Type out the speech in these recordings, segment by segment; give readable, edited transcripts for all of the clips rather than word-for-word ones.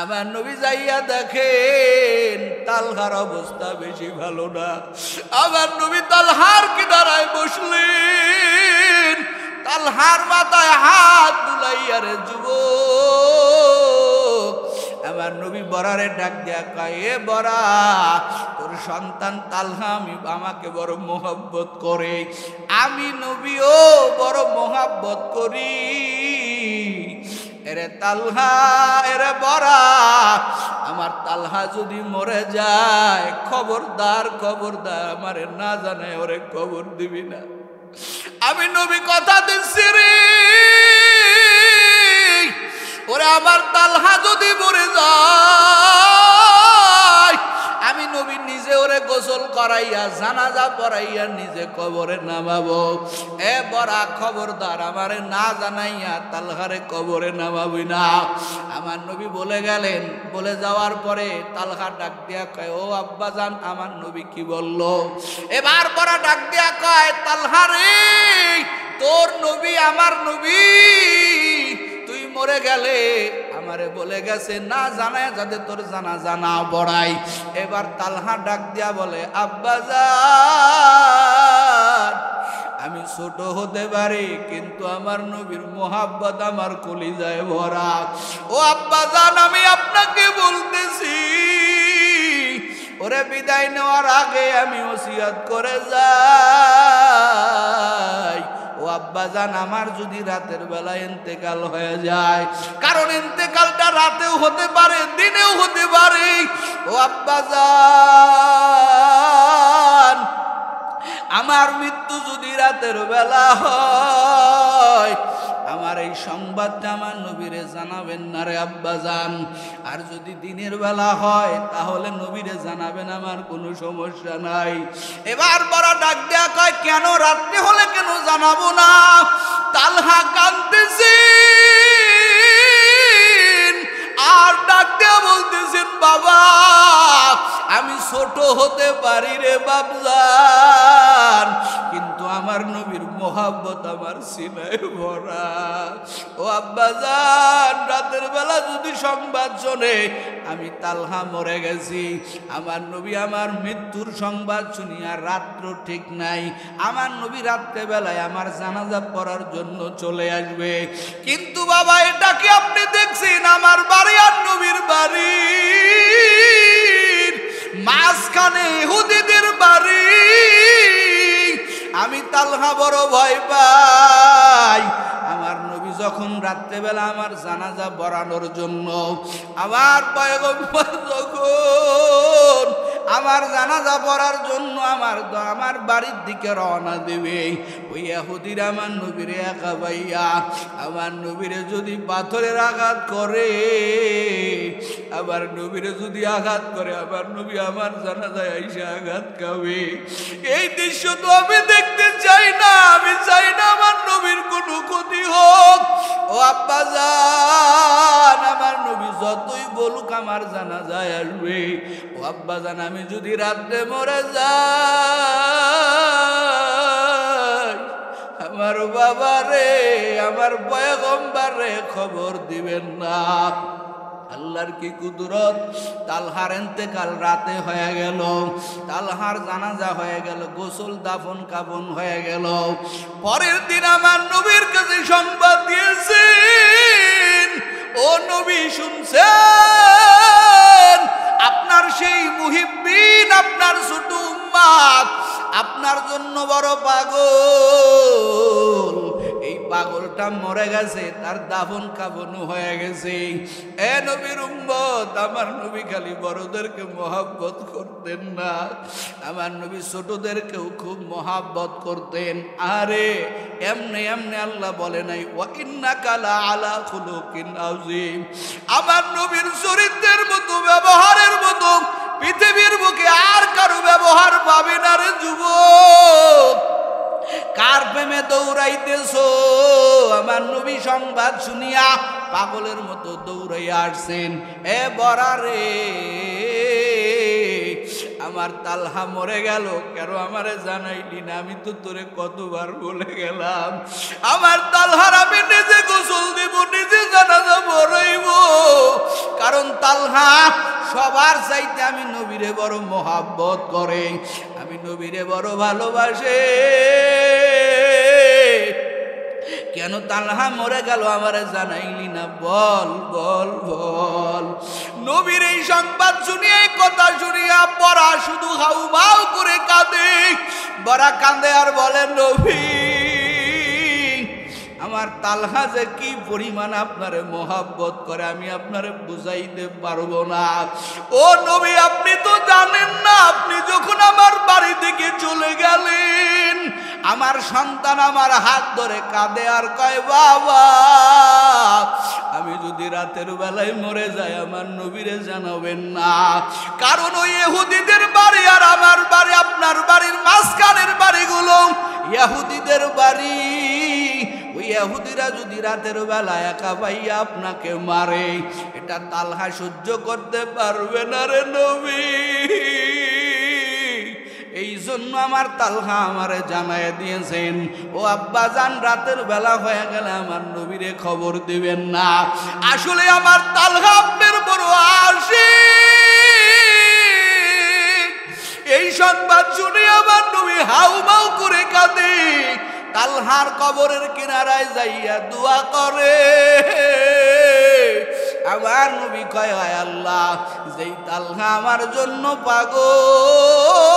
আমার নবী যাইয়া দেখেন তালহার অবস্থা বেশি ভালো না। আমার নবী তালহার কিনারায় বসলেন, তালহার মাথায় হাত বুলাইয়া রে যুবক। আমার নবী বরারে ডাক দিয়া কয়, এ বরা, তোর সন্তান তালহা আমাকে বড় মোহাব্বত করে, আমি নবীও বড় মোহাব্বত করি। এরে তালহা, এরে বরা, আমার তালহা যদি মরে যায়, খবরদার খবরদার আমারে না জানে ওরে খবর দিবি না। আমি নবী কথা দিচ্ছি রে, ওরে আমার তালহা যদি মরে যায়, আমি নবী নিজে ওরে গোসল করাইয়া জানাজা পড়াইয়া নিজে কবরে নামাবো। এ বড়া খবরদার আমারে না জানাইয়া তালহারে কবরে নামাবি না। আমার নবী বলে গেলেন। বলে যাওয়ার পরে তালহা ডাক দিয়া কয়, ও আব্বাজান, আমার নবী কি বলল? এবার বড়া ডাক দিয়া কয়, তালহা রে, তোর নবী আমার নবী, তুই মরে গেলে আমারে বলে গেছে না জানায় যাতে তোর জানাজা না পড়াই। এবার তালহা ডাক দিয়া বলে, আব্বাজান, আমি ছোট হতে পারি কিন্তু আমার নবীর মোহাব্বত আমার কলিজায় ভরা। ও আব্বাজান, আমি আপনাকে বলতেছি, ওরে বিদায় নেওয়ার আগে আমি ওসিয়ত করে যাই। ও আব্বাজান, আমার যদি রাতের বেলা ইন্তেকাল হয়ে যায়, কারণ ইন্তেকালটা রাতেও হতে পারে দিনেও হতে পারে। ও আব্বাজান, আমার মৃত্যু যদি রাতের বেলা হয়, আমার এই সংবাদটা আমার নবীরে জানাবেন না রে আব্বাজান। আর যদি দিনের বেলা হয় তাহলে নবীরে জানাবেন, আমার কোনো সমস্যা নাই। এবার বড় ডাক দেয়া কয়, কেন রাত্রে হলে কেন জানাবো না? তালহা কাঁদতেছেন আর ডাক দেয়া বলতেছেন, বাবা, আমি ছোট হতে পারি রে বাপজান, কিন্তু আমার নবীর মোহাব্বত আমার সিনায় ভরা। ও আব্বাজান, রাতের বেলা যদি সংবাদ শোনে আমি তালহা মরে গেছি, আমার নবী আমার মৃত্যুর সংবাদ শুনিয়া রাত্র ঠিক নাই, আমার নবী রাত্রে বেলায় আমার জানাজা পড়ার জন্য চলে আসবে। কিন্তু বাবা, এটা কি আপনি দেখছেন আমার বাড়ি আর নবীর বাড়ি মাঝখানে ইহুদিদের বাড়ি? আমি তালহা বড় ভয় পাই। আমার নবী যখন রাত্রেবেলা আমার জানাজা পড়ানোর জন্য, আমার পয়গম্বর যখন আমার জানাজা পড়ার জন্য আমার বাড়ির দিকে রওনা দেবে, ওই ইহুদিরা আমার নবীরে একা পাইয়া আমার নবীরে যদি পাথরের আঘাত করে, আমার নবীরে যদি আঘাত করে, আমার নবী আমার জানাজায় এসে আঘাত খাবে। এই দৃশ্য তো আমি দেখতে চাই না। আমি চাই না আমার নবীর কোনো ক্ষতি হোক। ও আব্বাজান, আমার নবী যতই বলুক আমার জানাজায় আসবে। ও আব্বাজান, আমি যদি রাত্রে মরে যাই, আমার বাবা রে, আমার পয়গম্বর রে খবর দিবেন না। আল্লাহর কি কুদরত! তালহার ইন্তেকাল রাতে হয়ে গেল, তালহার জানাজা হয়ে গেল, গোসল দাফন কাফন হয়ে গেল। পরের দিন আমার নবীর কাছে সংবাদ দিয়েছেন, ও নবী শুনছেন, আপনার সেই মুহিব্বিন, আপনার ছোট উম্মত আপনার জন্য বড় পাগল। এই পাগলটা মরে গেছে, তার দাফন কাফনও হয়ে গেছে। এ নবীর উম্মত, আমার নবী খালি বড়দেরকে মহব্বত করতেন না, আমার নবী ছোটদেরকেও খুব মহব্বত করতেন। আরে এমনি এমনি আল্লাহ বলে নাই, ওয়া ইন্নাকা লাআলা খুলুকিন আযীম। আমার নবীর চরিত্রের মতো, ব্যবহারের মতো পৃথিবীর বুকে আর কারো ব্যবহার পাবে না রে যুবক। কার প্রেমে দৌড়াইতেছো? আমার নবী সংবাদ শুনিয়া পাগলের মতো দৌড়াইয়া আসছেন। এ বরা রে, আমার তালহা মরে গেল, কেন আমারে জানাইলি না? আমি তো তোরে কতবার বলে গেলাম। আমার তালহার আমি নিজে গোসল দিব, নিজে জানাজা পড়াইব, কারণ তালহা সবার চাইতে আমি নবীরে বড় মহাব্বত করে, আমি নবীরে বড় ভালোবাসে। কেন তালহা মরে গেল আমারে জানাইলি না? বল বল বল। নবীর এই সংবাদ শুনিয়ে, এই কথা শুনিয়া বড়া শুধু হাউমাউ করে কাঁদে। বড়া কাঁদে আর বলে, নবী আমার তালহা যে কি পরিমাণ আপনারে মহাব্বত করে আমি আপনারে বুঝাইতে পারবো না। ও নবী, আপনি তো জানেন না, আপনি যখন আমার বাড়ি থেকে চলে গেলেন, আমার সন্তান আমার হাত ধরে কাঁদে আর কয়, বাবা আমি যদি রাতের বেলায় মরে যাই আমার নবীরে জানাবেন না, কারণ ওই ইহুদিদের বাড়ি আর আমার বাড়ি, আপনার বাড়ির মাঝখানের বাড়িগুলো ইহুদিদের বাড়ি। ওই ইহুদিরা যদি রাতের বেলা একা পাইয়া আপনাকে মারে, এটা তালহা সহ্য করতে পারবে না রে নবী। এই জন্য আমার তালহা আমারে জানায় দিয়েছেন, ও আব্বা জান রাতের বেলা হয়ে গেলে আমার নবীরে খবর দিবেন না। আসলে আমার তালহা আপনার বড় আশিক। এই সংবাদ শুনে আমার নবী হাউমাউ করে কাঁদে, তালহার কবরের কিনারায় যাইয়া দোয়া করে। আমার নবী কয়, আয় আল্লাহ, যেই তালহা আমার জন্য পাগল,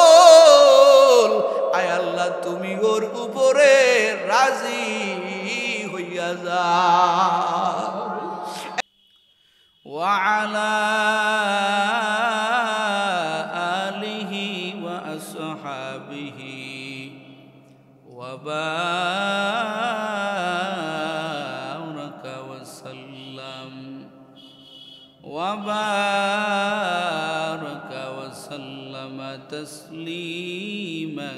আয় আল্লাহ তুমি ওর উপরে রাজি হইয়া যাও। ওয়ালা আলিহি ওয়া আসহাবিহি ওয়া বারাকা ওয়া সাল্লাম وبارك وسلم تسليما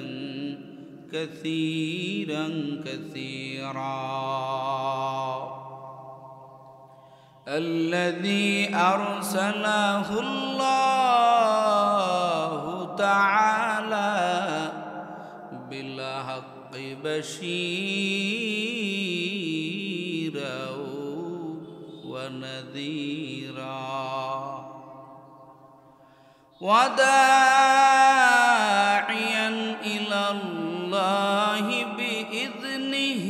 كثيرا كثيرا. الذي أرسله الله تعالى بالحق بشيرا ونذيرا وداعيا إلى الله بإذنه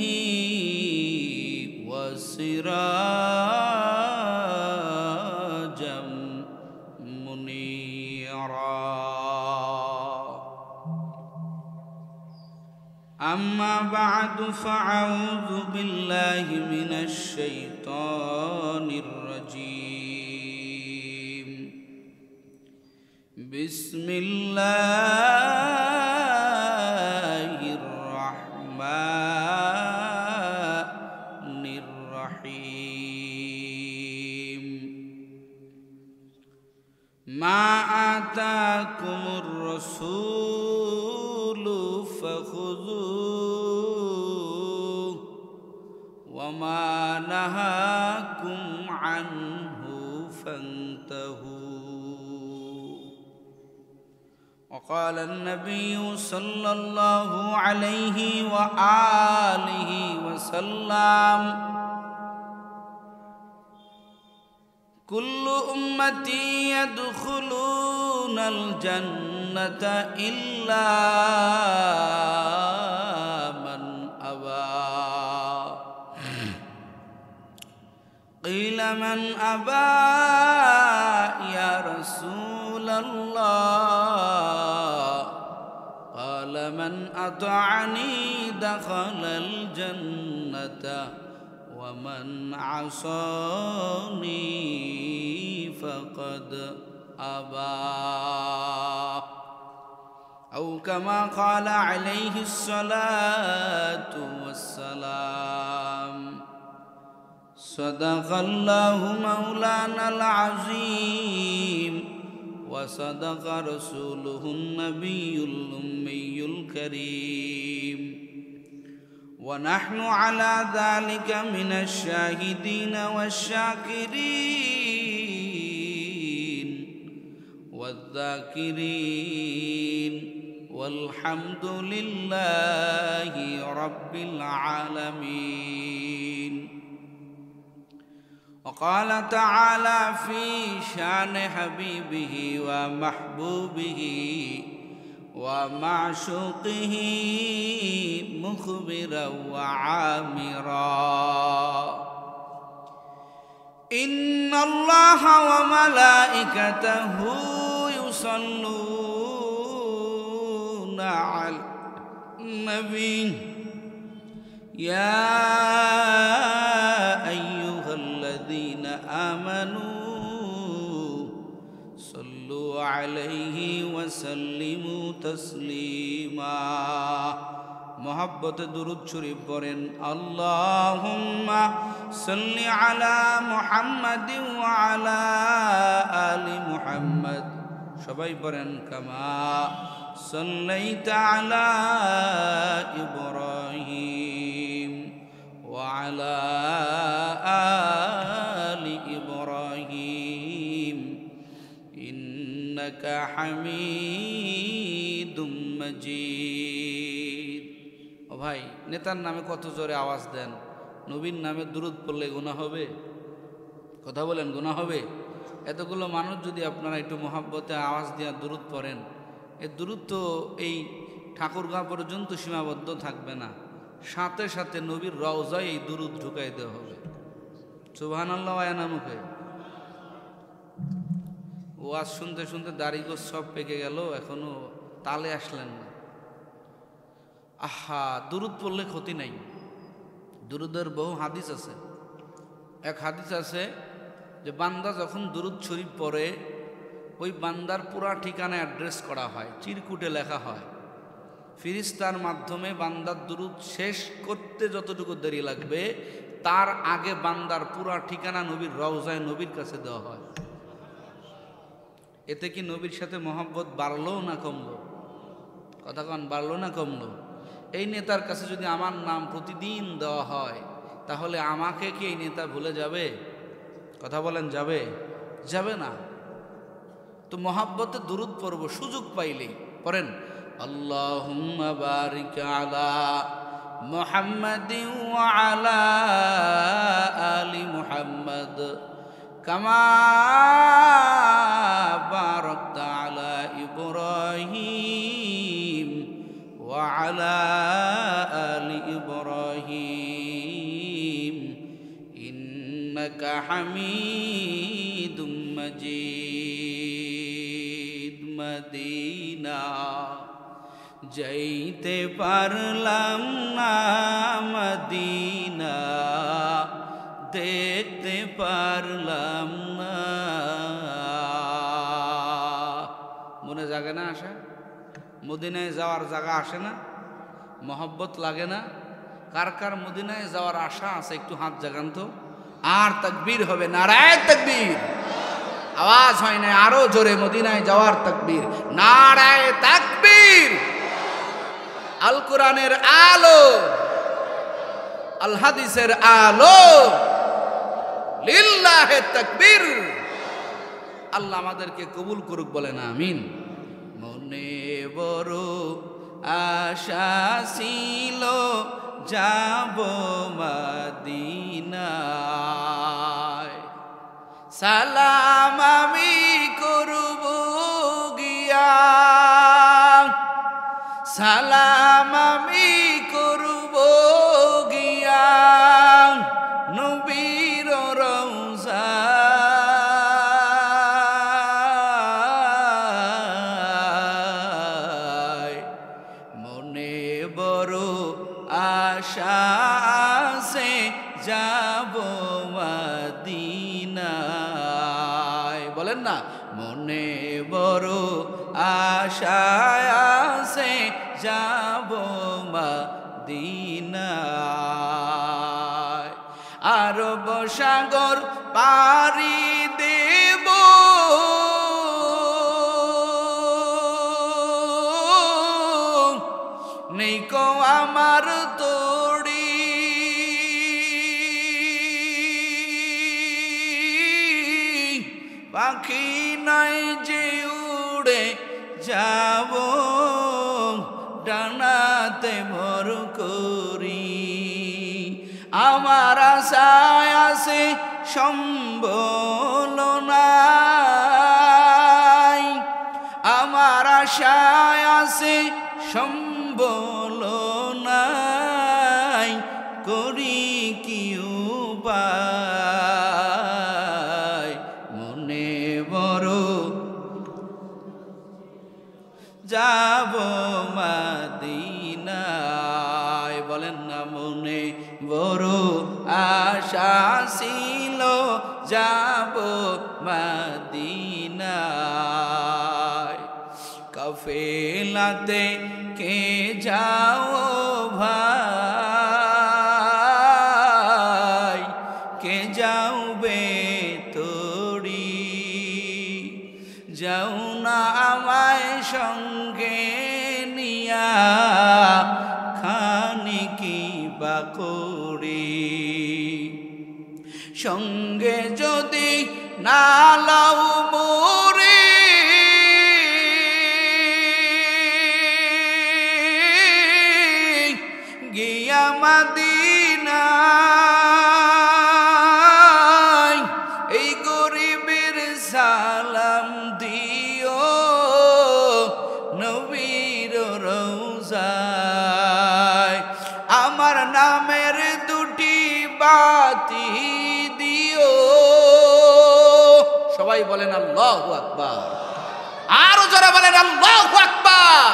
وسراجا منيرا. أما بعد فأعوذ بالله من الشيطان الرجيم. بسم الله الرحمن الرحيم. ما آتاكم الرسول فخذوه وما نهاكم عنه فانتهوا. وقال النبي صلى الله عليه وآله وسلم: كل أمتي يدخلون الجنة إلا من أبى. قيل من أبى يا رسول الله؟ قال من أطعني دخل الجنة ومن عصاني فقد أبى. أو كما قال عليه الصلاة والسلام. صدق الله مولانا العظيم وصدق رسوله النبي الأمي الكريم. ونحن على ذلك من الشاهدين والشاكرين والذاكرين والحمد لله رب العالمين. وقال تعالى في شان حبيبه ومحبوبه ومعشوقه مخبرا وعامرا: إن الله وملائكته يصلون على النبي يا أيها الذين آمنوا صلوا عليه وسلموا تسليما. मोहब्बत दुरूद शरीफ पढ़ें अल्लाहुम्मा सल्लि अला मुहम्मद व अला आलि मुहम्मद सबाई पढ़ें कमा सल्लैता अला इब्राहिम व अला आलि इब्राहिम इन्नका हमीदुम मजीद। ভাই নেতার নামে কত জোরে আওয়াজ দেন, নবীর নামে দুরূদ পড়লে গুনাহ হবে? কথা বলেন, গুনাহ হবে? এতগুলো মানুষ যদি আপনারা একটু মহব্বতে আওয়াজ দিয়ে দুরূদ পড়েন, এই দুরূদ তো এই ঠাকুরগাঁ পর্যন্ত সীমাবদ্ধ থাকবে না, সাথে সাথে নবীর রওজায় এই দুরূদ ঢুকাই দেওয়া হবে। সুবহানাল্লাহ আয়ানা মুখে। ওয়াজ শুনতে শুনতে দাড়িগোছ সব পেকে গেল, এখনো তালে আসলেন না। আহা, দুরূদ পড়লে ক্ষতি নাই। দুরূদের বহু হাদিস আছে। এক হাদিস আছে যে বান্দা যখন দুরূদ শরীফ পড়ে ওই বান্দার পুরা ঠিকানা অ্যাড্রেস করা হয়, চিরকুটে লেখা হয়। ফিরিস্তার মাধ্যমে বান্দার দুরূদ শেষ করতে যতটুকু দেরি লাগবে তার আগে বান্দার পুরা ঠিকানা নবীর রওজায় নবীর কাছে দেওয়া হয়। এতে কি নবীর সাথে মহব্বত বাড়লো না কমলো? কথা কন, বাড়লো না কমলো? এই নেতার কাছে যদি আমার নাম প্রতিদিন দেওয়া হয় তাহলে আমাকে কি এই নেতা ভুলে যাবে? কথা বলেন, যাবে? যাবে না। তো মহব্বতে দুরূদ পড়ব সুযোগ পাইলেই পড়েন আল্লাহুম্মা বারিক আলা মুহাম্মাদিন ওয়া আলা আলি মুহাম্মাদ কামা বারাকতা আলা ইব্রাহিম ওয়া আলা আলি ইব্রাহিম ইন্নাকা হামিদুম মাজিদ। মদিনা যাইতে পারলাম না, মদিনা দেখতে পারলাম না। মনে জাগে না আশা? মদিনায় যাওয়ার জায়গা আসে না? মহব্বত লাগে না? কার কার মদিনায় যাওয়ার আশা আছে একটু হাত জাগান তো। আর তাকবীর হবে, নারায়ে তাকবীর। আওয়াজ হয় না, আরো জোরে মদিনায় যাওয়ার তাকবীর, নারায়ে তাকবীর। আল কোরআনের আলো, আল হাদিসের আলো, লিল্লাহে তাকবীর। আল্লাহ আমাদেরকে কবুল করুক, বলেন আমিন। মনে বড় আশা ছিল যাব মদিনায়, সালাম আমি করব গিয়া, সালাম আমি করব গিয়া নবীর রওজায়। মনে বড় আশা আছে যাব মদিনায়, বলেন না। মনে বড় আশা আছে যাব মদিনায়। আরব সাগর পাড়ি দেব, নেই কো আমার তোড়ি, পাখি নাই যে উড়ে যাব ডানাতে ভর করি আমার আশায় আছে সম্বল নাই আমার আশায় আছে সম্বল নাই করি কি উপায় মনে বড় যাব মদিনায় বলেন না মনে বড় আশা ছিল যাব মদিনায় কাফেলাতে কে যাও ভাই কে যাওবে তোরি যাও না আমায় সঙ্গে নিয়া খানি কি বা করি সঙ্গে যদি না লাও মোরে গিয়া মদিনায় এই গরিবের সালাম দিও নবীর রওজায় আমার নামের দুটি বাতি দিও সবাই বলেন আল্লাহু আকবার আরো জোরে বলেন আল্লাহু আকবার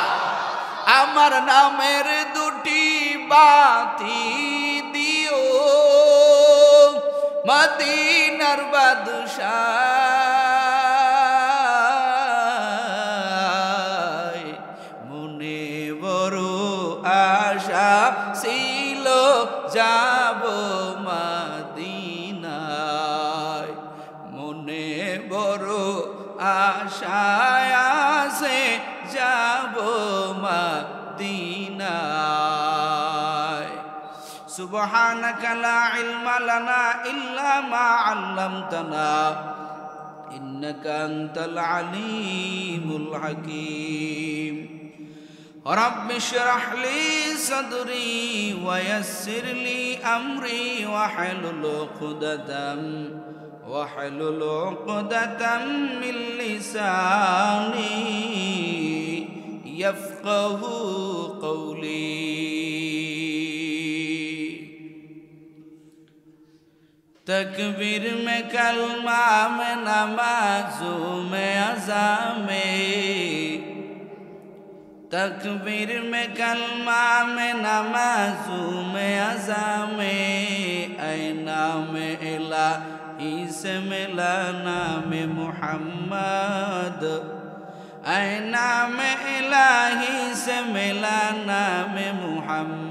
আমার নামের দুটি বাতি দিও মদিনার বাদশাহ মনে বড় আশা ছিল যাব মদিনায় মনে বড় আশা আছে যাব মদিনায় সুবহানাকা লা ইলমা লানা ইল্লা মা আল্লামতানা ইন্নাকা আনতাল আলিমুল হাকীম رب اشرح لي صدري ويسر لي أمري واحلل عقدة من لساني يفقه قولي तकबीर में कलमा में नमाज़ों में अज़ा में तकबीर में कलमा में नमाज़ों में अज़ा में ऐ नाम इलाही से मिला नाम मुहम्मद ऐ नाम इलाही से मिला नाम मुहम्मद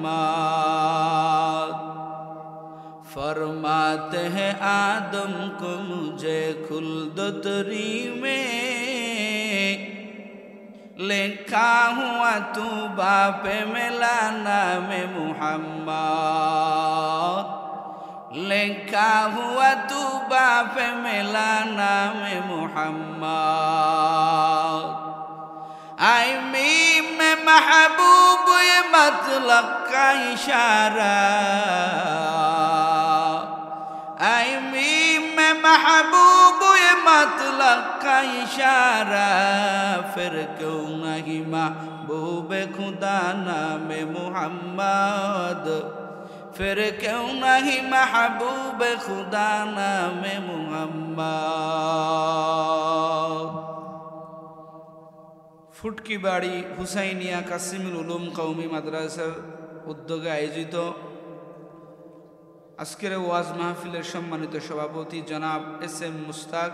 फरमाते हैं आदम को मुझे खुल्द तरी में लिखा हुआ तू बाप मिला नाम मुहम्मद लिखा हुआ तू बाप मिला नाम मुहम्मद आई मीम में महबूब ये मतलब का इशारा आई मीम में महबूब ये मतलब का इशारा फिर क्यों नहीं महबूब खुदा नाम मुहम्मद फिर क्यों नहीं महबूब खुदा नाम मुहम्मद ফুটকি বাড়ি হুসাইনিয়া কাসিমুল উলুম কওমি মাদ্রাসার উদ্যোগে আয়োজিত আজকের ওয়াজ মাহফিলের সম্মানিত সভাপতি জনাব এস এম মুস্তাক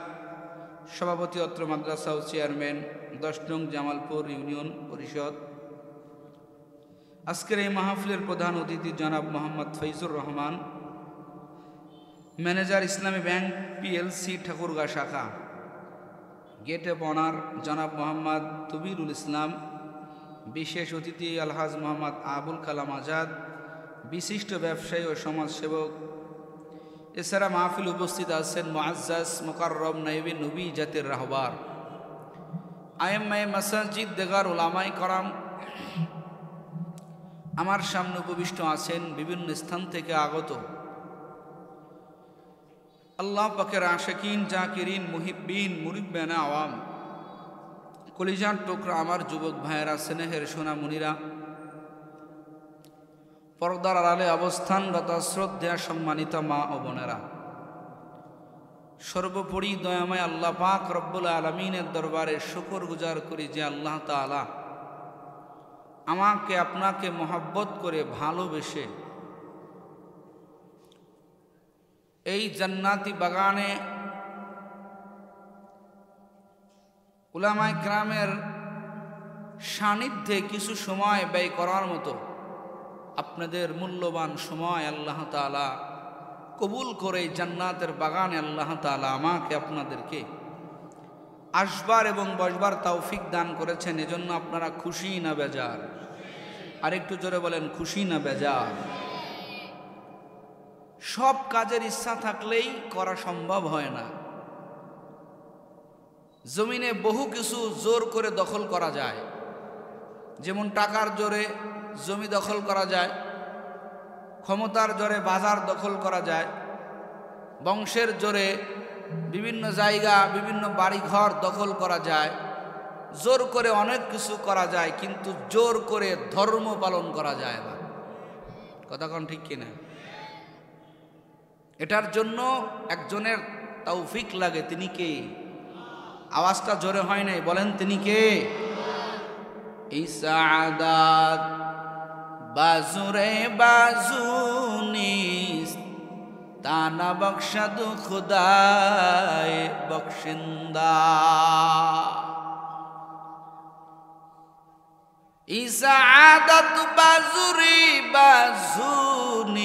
সভাপতি অত্র মাদ্রাসা ও চেয়ারম্যান 10 নং জামালপুর ইউনিয়ন পরিষদ আজকের এই মাহফিলের প্রধান অতিথি জনাব মোহাম্মদ ফৈজুর রহমান ম্যানেজার ইসলামী ব্যাংক পিএলসি ঠাকুরগাঁ শাখা গেট অফ অনার জনাব মোহাম্মদ তবিরুল ইসলাম বিশেষ অতিথি আলহাজ মোহাম্মদ আবুল কালাম আজাদ বিশিষ্ট ব্যবসায়ী ও সমাজসেবক এছাড়া মাহফিল উপস্থিত আছেন মুআজ্জাজ মুকাররম নাইবে নবী জাতির রাহবার, আইম্মায়ে মাসাজিদ, দেগার উলামায়ে কেরাম। আমার সামনে উপবিষ্ট আছেন বিভিন্ন স্থান থেকে আগত আল্লাহ পাকের আশিকিন, জাকিরিন, মুহিব্বিন, মুরিব্বানা আওয়াম, কলিজার টুকরা আমার যুবক ভাইয়েরা, স্নেহের সোনামণিরা, পর্দার আড়ালে অবস্থানরত শ্রদ্ধা সম্মানিত মা ও বোনেরা, সর্বোপরি দয়াময় আল্লাহ পাক রব্বুল আলামিনের দরবারে শুকর গুজার করি যে আল্লাহ তাআলা আমাকে আপনাকে মহব্বত করে ভালোবেসে এই জান্নাতি বাগানে উলামায়ে কেরামের সান্নিধ্যে কিছু সময় ব্যয় করার মতো আপনাদের মূল্যবান সময় আল্লাহ তাআলা কবুল করে জান্নাতের বাগানে আল্লাহ তাআলা আমাকে আপনাদেরকে আসবার এবং বসবার তৌফিক দান করেছেন। এজন্য আপনারা খুশি না বেজার? আরেকটু জোরে বলেন, খুশি না বেজার? সব কাজের ইচ্ছা থাকলেই করা সম্ভব হয় না। জমিনে বহু কিছু জোর করে দখল করা যায়, যেমন টাকার জোরে জমি দখল করা যায়, ক্ষমতার জোরে বাজার দখল করা যায়, বংশের জোরে বিভিন্ন জায়গা, বিভিন্ন বাড়িঘর দখল করা যায়, জোর করে অনেক কিছু করা যায়, কিন্তু জোর করে ধর্ম পালন করা যায় না। কথা কোন ঠিক কিনা? এটার জন্য একজনের তৌফিক লাগে। তিনি কে? আওয়াজটা জোরে হয় নাই, বলেন তিনি কে? এই সাআদাত বাজুরে বাজুনিস তানা বখশাদু খুদায়ে বখশিন্দা। এই সাআদাত বাজুরে বাজুনিস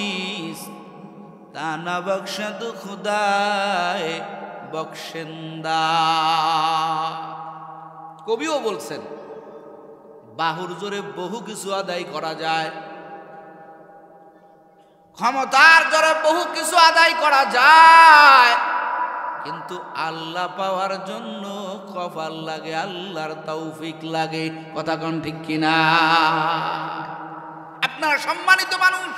তানা বখশাদু খুদায়ে বখশিন্দা। কবিও বলছেন বাহুর জোরে বহু কিছু আদায় করা যায়, ক্ষমতার জোরে বহু কিছু আদায় করা যায়, কিন্তু আল্লাহ পাওয়ার জন্য কপাল লাগে, আল্লাহর তৌফিক লাগে। কথা কোন ঠিক কিনা? আপনারা সম্মানিত মানুষ,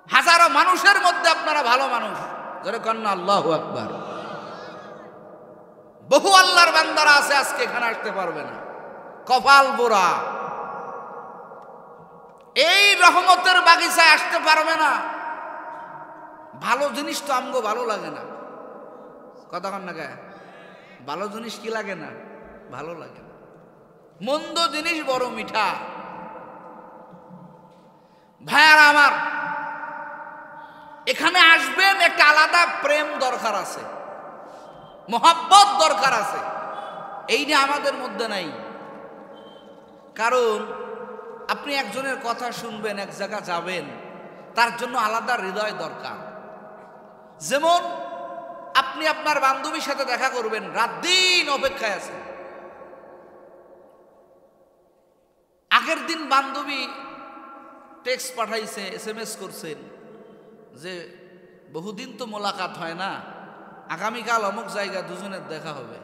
হাজারো মানুষের মধ্যে আপনারা ভালো মানুষ। জোরে কোন না আল্লাহু আকবার। বহু আল্লাহর বান্দারা আছে আজকে এখানে আসতে পারবে না, কপাল পোড়া, এই রহমতের বাগিচায় আসতে পারবে না। ভালো জিনিস তো আমগো ভালো লাগে না। কথা কন না কে? ভালো জিনিস কি লাগে না? ভালো লাগে না। মন্দ জিনিস বড় মিঠা। ভাইয়ারা আমার, এখানে আসবেন, একটা আলাদা প্রেম দরকার আছে, মহব্বত দরকার আছে। এই নিয়ে আমাদের মধ্যে নাই। কারণ আপনি একজনের কথা শুনবেন, এক জায়গা যাবেন, তার জন্য আলাদা হৃদয় দরকার। যেমন আপনি আপনার বান্ধবীর সাথে দেখা করবেন, রাত দিন অপেক্ষায় আছে। আগের দিন বান্ধবী টেক্সট পাঠাইছে, SMS করছেন যে বহুদিন তো মোলাকাত হয় না, আগামীকাল অমুক জায়গা দুজনের দেখা হবে।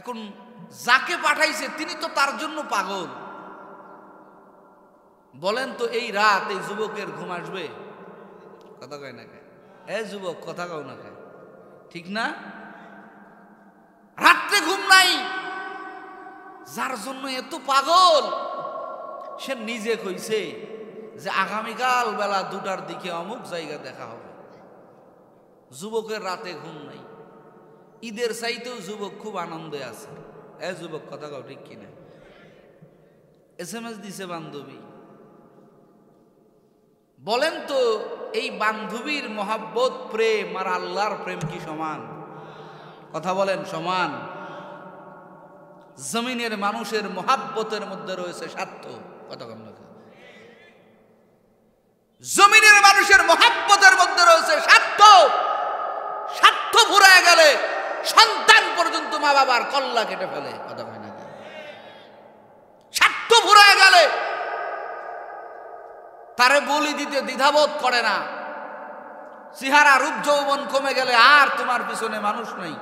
এখন যাকে পাঠাইছে তিনি তো তার জন্য পাগল। বলেন তো এই রাত এই যুবকের ঘুম আসবে? কথা কয় না কে? এ যুবক, কথা কও না কে? ঠিক না? রাত্রে ঘুম নাই, যার জন্য এত পাগল সে নিজে কইছে যে আগামীকাল বেলা 2টার দিকে অমুক জায়গা দেখা হবে। যুবকের রাতে ঘুম নাই। ঈদের চাইতেও যুবক খুব আনন্দে আছে। এ যুবক, কথা কও ঠিক কিনা? SMS দিছে বান্ধবী। বলেন তো এই বান্ধবীর মহাব্বত, প্রেম আর আল্লাহর প্রেম কি সমান? কথা বলেন, সমান? জমিনের মানুষের মহাব্বতের মধ্যে রয়েছে স্বার্থ। কথা কম না? জমিনের মানুষের মহাব্বতের মধ্যে রয়েছে স্বার্থ। স্বার্থ ফুরায় গেলে সন্তান পর্যন্ত মা বাবার কল্লা কেটে ফেলে। কথা কয় না? স্বার্থ ফুরায় গেলে তারে বলি দিতে দ্বিধাবোধ করে না। চেহারা রূপ যৌবন কমে গেলে আর তোমার পিছনে মানুষ নাই,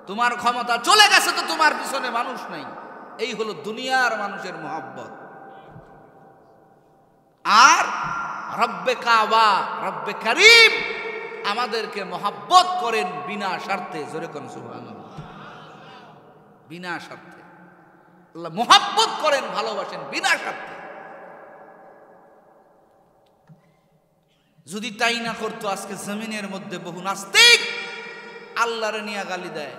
তোমার ক্ষমতা চলে গেছে তো তোমার পিছনে মানুষ নাই। এই হলো দুনিয়ার মানুষের মহব্বত। আর রব্বে কাবা, রব্বে কারীম আমাদেরকে মহব্বত করেন বিনা স্বার্থে। জোরে কোন সুবহানাল্লাহ। বিনা স্বার্থে আল্লাহ মহব্বত করেন, ভালোবাসেন বিনা স্বার্থে। যদি তাই না করতো আজকে জমিনের মধ্যে বহু নাস্তিক আল্লাহরে নিয়ে গালি দেয়,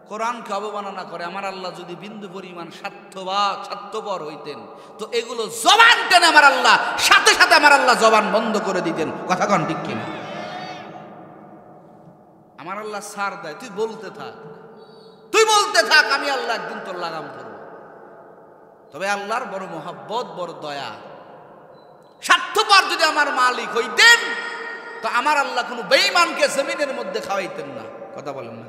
কোরআনকে অবমাননা করে। আমার আল্লাহ যদি বিন্দু পরিমাণ স্বার্থপর হইতেন তো এগুলো জবান টেনে আমার আল্লাহ সাথে সাথে আমার আল্লাহ জবান বন্ধ করে দিতেন। কথা কন ঠিক কিনা? আমার আল্লাহ ছাড় দেয়, তুই বলতে থাক, তুই বলতে থাক, আমি আল্লাহ একদিন তোর লাগাম ধরব। তবে আল্লাহর বড় মহব্বত, বড় দয়া। স্বার্থপর যদি আমার মালিক হইতেন তো আমার আল্লাহ কোনো বেঈমানকে জমিনের মধ্যে খাওয়াইতেন না। কথা বলেন না?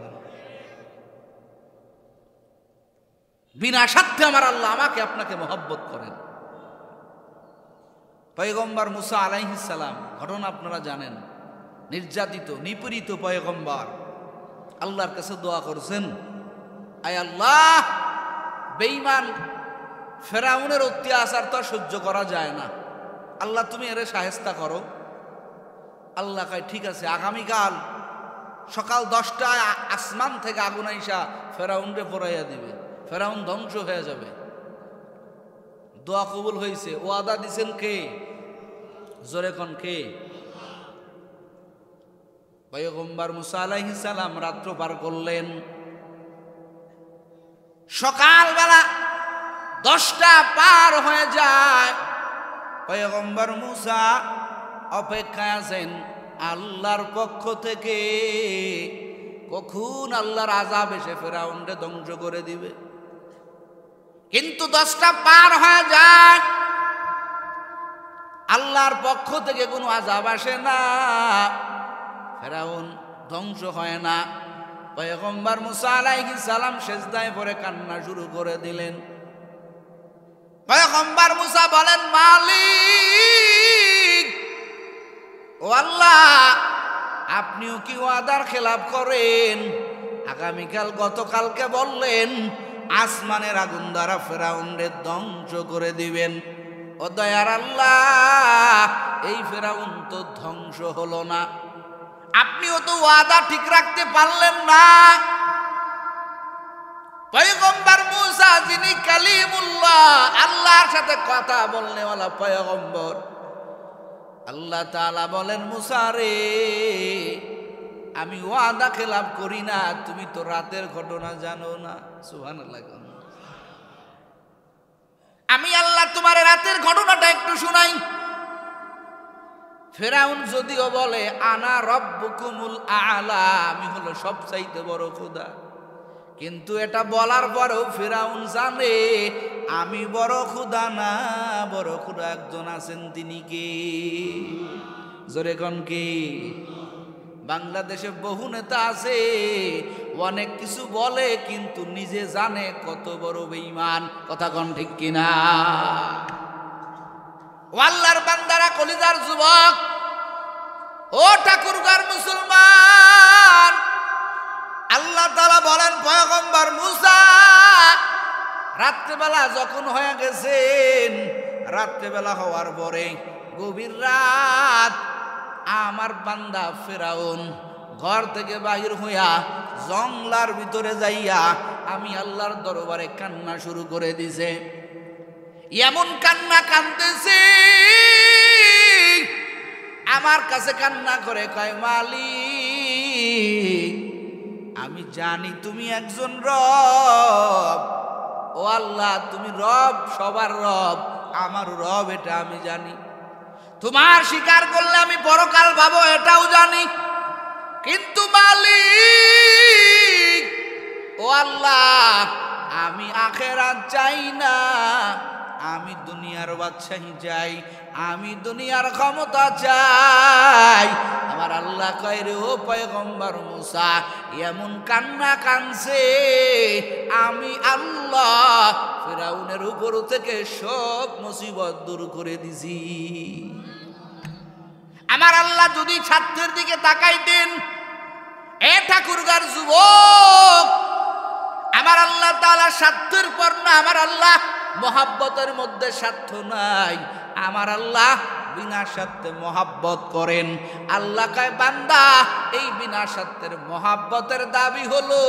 বিনা স্বার্থে আমার আল্লাহ আমাকে আপনাকে মহব্বত করেন। পয়গম্বর মুসা আলাইহিস সালাম ঘটনা আপনারা জানেন। নির্যাতিত নিপীড়িত পয়গম্বর আল্লাহর কাছে দোয়া করছেন, আয় আল্লাহ, বেঈমান ফেরাউনের অত্যাচার তো সহ্য করা যায় না, আল্লাহ তুমি এর শায়েস্তা করো। আল্লাহ কয় ঠিক আছে, আগামীকাল সকাল 10টায় আসমান থেকে আগুন আইসা ফেরাউনরে পড়াইয়া দিবে, ফেরাউন ধ্বংস হয়ে যাবে। দোয়া কবুল হয়েছে। ওয়াদা দিছেন কে? জোরে কোন কে? পয়গম্বর মুসা আলাইহিস সালাম রাত্র পার করলেন। সকালবেলা 10টা পার হয়ে যায়, পয়গম্বর মুসা অপেক্ষায় আছেন আল্লাহর পক্ষ থেকে কখন আল্লাহর আযাব এসে ফেরাউনকে ধ্বংস করে দিবে। কিন্তু 10টা পার হয়ে যায়, আল্লাহর পক্ষ থেকে কোনো আযাব আসে না, ফেরাউন ধ্বংস হয় না। পয়গম্বর মুসা আলাইহিস সালাম সেজদায় পড়ে কান্না শুরু করে দিলেন। পয়গম্বর মুসা বলেন, মালিক ও আল্লাহ, আপনিও কি ওয়াদার খেলাফ করেন? আগামীকাল গতকালকে বললেন আসমানের আগুন দ্বারা ফেরাউনরে ধ্বংস করে দিবেন। ও দয়ার আল্লাহ, এই ফেরাউন তো ধ্বংস হলো না, আপনিও তো ওয়াদা ঠিক রাখতে পারলেন না। পয়গম্বর মুসা যিনি কালিমুল্লাহ, আল্লাহর সাথে কথা বলনেওয়ালা পয়গম্বর, আল্লাহ তাআলা বলেন, মুসা রে, আমি ওয়াদা খেলাফ করি না, তুমি তো রাতের ঘটনা জানো না। সুবহানাল্লাহ। আমি আল্লাহ তোমার রাতের ঘটনাটা একটু শুনাই। ফেরাউন যদিও বলে আনা রব্বুকুমুল আ'লা, আমি হলো সবচাইতে বড় খোদা, কিন্তু এটা বলার পরেও ফেরাউন জানে আমি বড় খোদা না, বড় খোদা একজন আছেন, তিনি কে? জোরে কোন কে? বাংলাদেশে বহু নেতা আছে, অনেক কিছু বলে কিন্তু নিজে জানে কত বড় বেঈমান। কথা কোন ঠিক কিনা? আল্লাহর বান্দারা, কলিজার যুবক, ও ঠাকুরগার মুসলমান, আল্লাহ তাআলা বলেন, পয়গম্বর মুসা রাত্রেবেলা যখন হয়ে গেছেন, রাত্রেবেলা হওয়ার পরে গভীর রাত, আমার বান্দা ফেরাউন ঘর থেকে বাহির হইয়া জঙ্গলার ভিতরে যাইয়া আমি আল্লাহর দরবারে কান্না শুরু করে দিছে। এমন কান্না কাঁদতেছে, আমার কাছে কান্না করে কয়, মালিক, আমি জানি তুমি একজন রব। ও আল্লাহ, তুমি রব, সবার রব, আমার রব, এটা আমি জানি। তোমার স্বীকার করলে আমি পরকাল পাবো, এটাও জানি। কিন্তু মালিক ও আল্লাহ, আমি আখিরাত চাই না, আমি দুনিয়ার বাদশাহী চাই, আমি দুনিয়ার ক্ষমতা চাই। আমার আল্লাহ কয়, রে ও পয়গম্বর মুসা, এমন কান্না কানছে, আমি আল্লাহ ফেরাউনের উপর থেকে সব মুসিবত দূর করে দিছি। আমার আল্লাহ যদি ছাত্রের দিকে তাকাইতেন, এ ঠাকুরগার যুবক, আমার আল্লাহ তাআলা স্বার্থের পর না, আমার আল্লাহ মহাব্বতের মধ্যে স্বার্থ নাই। আমার আল্লাহ বিনা স্বার্থে মহাব্বত করেন। আল্লাহ কয় বান্দা, এই বিনা স্বার্থের মহাব্বতের দাবি হলো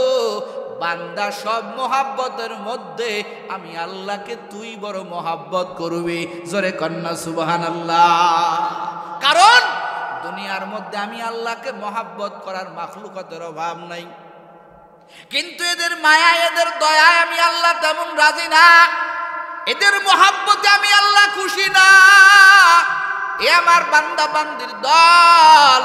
বান্দা সব মহাব্বতের মধ্যে আমি আল্লাহকে তুই বড় মহাব্বত করবি। জোরে কন্যা সুবহানাল্লাহ। কারণ দুনিয়ার মধ্যে আমি আল্লাহকে মহাব্বত করার মাখলুকাতের অভাব নাই, কিন্তু এদের মায়া এদের দয়ায় আমি আল্লাহ তেমন রাজি না, এদের মহাব্বতে আমি আল্লাহ খুশি না। এ আমার বান্দা বান্দির দল,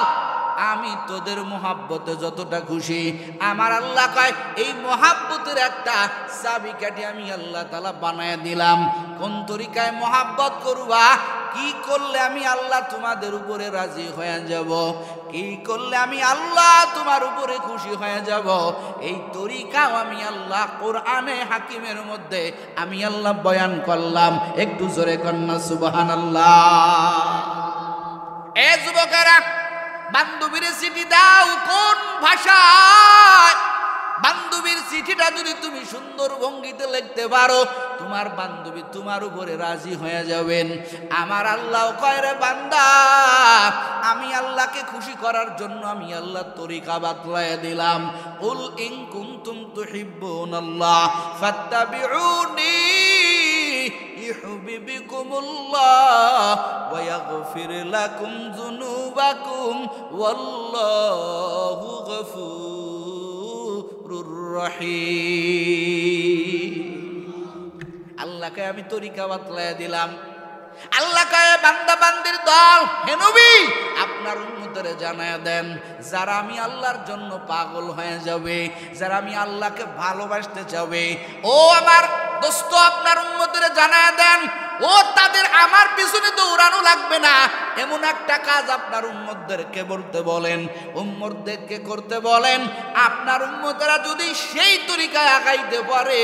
আমি তোদের মহাব্বতে যতটা খুশি, আমার আল্লাহ কয় এই মহাব্বতের একটা চাবিকাঠি আমি আল্লাহ তাআলা বানায় দিলাম। কোন তরিকায় মহাব্বত করবা, কি করলে আমি আল্লাহ তোমাদের উপরে রাজি হয়ে যাব, কি করলে আমি আল্লাহ তোমার উপরে খুশি হয়ে যাব, এই তরিকাও আমি আল্লাহ কোরআনে হাকিমের মধ্যে আমি আল্লাহ বয়ান করলাম। একটু জোরে কন্যা সুবহানাল্লাহ। এ যুবকেরা, বান্ধবীর চিঠি দাও কোন ভাষায়? বান্ধবীর চিঠিটা যদি তুমি সুন্দর ভঙ্গিতে লিখতে পারো, তোমার বান্ধবী তোমার উপরে রাজি হয়ে যাবেন। আমার আল্লাহ কয় রে বান্দা, আমি আল্লাহকে খুশি করার জন্য আমি আল্লাহ তরিকা বাতলায় দিলাম। কুল ইন কুনতুম তুহিব্বুনাল্লাহ ফাত্তাবিউনি ইউহিব্বুকুমুল্লাহ ওয়া ইয়াগফির লাকুম যুনুবাকুম ওয়াল্লাহু গফুরুর রহিম। আল্লাহকে আমি তরিকা বাতলায় দিলাম। আল্লাহ কয় বান্দা বান্দির দল, হে নবী আপনার উম্মতরে জানায়া দেন, যারা আমি আল্লাহর জন্য পাগল হয়ে যাবে, যারা আমি আল্লাহকে ভালোবাসতে যাবে, ও আমার দোস্ত আপনার উম্মতরে জানায়া দেন, ও তাদের আমার পিছনে দৌড়ানো লাগবে না। এমন একটা কাজ আপনার উম্মতদেরকে করতে বলেন, উম্মতদেরকে করতে বলেন। আপনার উম্মতেরা যদি সেই তরিকায় আগাইতে পারে,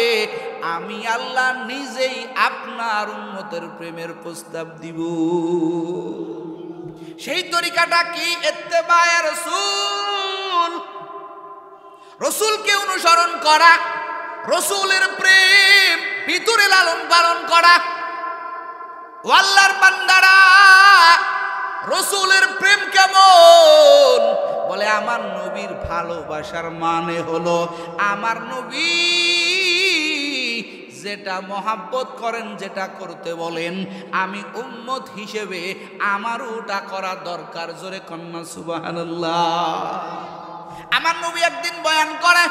আমি আল্লাহ নিজেই আপনার উম্মতের প্রেমের প্রস্তাব দিব। সেই তরিকাটা কি? ইত্তেবায়ে রাসূল, রাসূলকে অনুসরণ করা, রাসূলের প্রেম ভিতরে লালন পালন করা। আল্লাহর বান্দারা, রাসূলের প্রেম কেমন? বলে আমার নবীর ভালোবাসার মানে হলো আমার নবী যেটা মহাব্বত করেন, যেটা করতে বলেন, আমি উম্মত হিসেবে আমারও ওটা করা দরকার। জোরে কন্যা সুবহানাল্লাহ। আমার নবী একদিন বয়ান করে,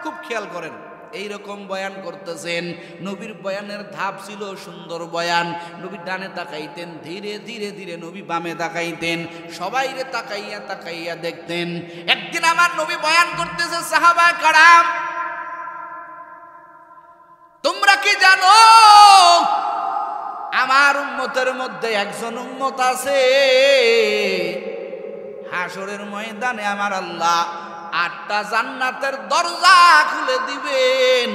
খুব খেয়াল করেন, এইরকম বয়ান করতেছেন। নবীর বয়ানের ধাপ ছিল সুন্দর বয়ান। নবী ডানে তাকাইতেন, ধীরে ধীরে ধীরে নবী বামে তাকাইতেন, সবাইরে তাকাইয়া তাকাইয়া দেখতেন। একদিন আমার নবী বয়ান করতেছে, সাহাবায়ে কেরাম তোমরা কি জানো আমার উম্মতের মধ্যে একজন উম্মত আছে, হাসরের ময়দানে আমার আল্লাহ 8টা জান্নাতের দরজা খুলে দিবেন।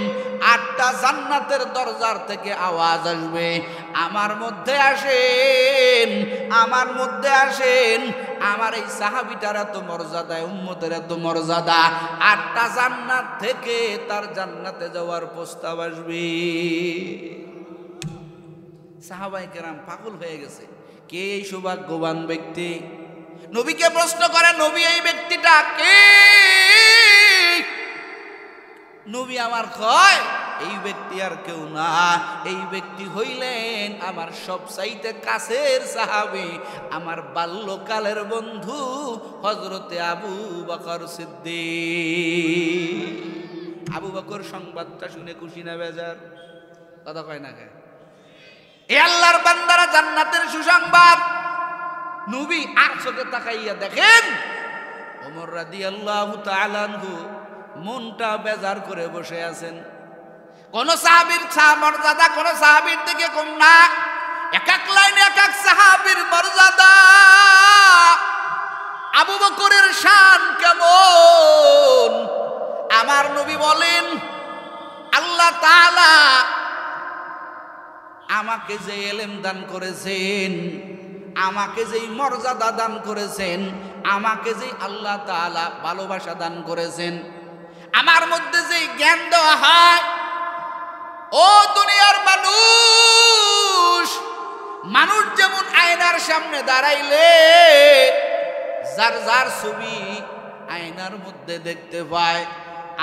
8টা জান্নাতের দরজার থেকে আওয়াজ আসবে, আমার মধ্যে আসেন, আমার মধ্যে আসেন। আমার এই সাহাবীটার এত মর্যাদা, উম্মতের এত মর্যাদা, 8টা জান্নাত থেকে তার জান্নাতে যাওয়ার প্রস্তাব আসবে। সাহাবায়ে কেরাম পাগল হয়ে গেছে, কে এই সৌভাগ্যবান ব্যক্তি? নবীকে প্রশ্ন করে, নবী এই ব্যক্তিটা কে? নবী আমার কয়, এই ব্যক্তি আর কেউ না, এই ব্যক্তি হইলেন আমার সবচাইতে কাছের সাহাবী, আমার বাল্যকালের বন্ধু হযরতে আবু বকর সিদ্দিক। আবু বকর সংবাদটা শুনে খুশি না বেজার? কথা কয় না কে? এ আল্লাহর বান্দারা, জান্নাতের সুসংবাদ। নবী আর চোখে তাকাইয়া দেখেন ওমর রাদিয়াল্লাহু তাআলা আনহু মনটা বেজার করে বসে আছেন। কোন সাহাবীর মর্যাদা কোন সাহাবীর থেকে কম না, এক এক লাইনে এক এক সাহাবীর মর্যাদা। আবু বকরের শান কেমন? আমার নবী বলেন, আল্লাহ তাআলা আমাকে যে ইলম দান করেছেন, আমাকে যেই মর্যাদা দান করেছেন, আমাকে যেই আল্লাহ তাআলা ভালোবাসা দান করেছেন, আমার মধ্যে যেই জ্ঞান দেওয়া হয়, ও দুনিয়ার মানুষ, মানুষ যেমন আয়নার সামনে দাঁড়াইলে যার যার ছবি আয়নার মধ্যে দেখতে পায়,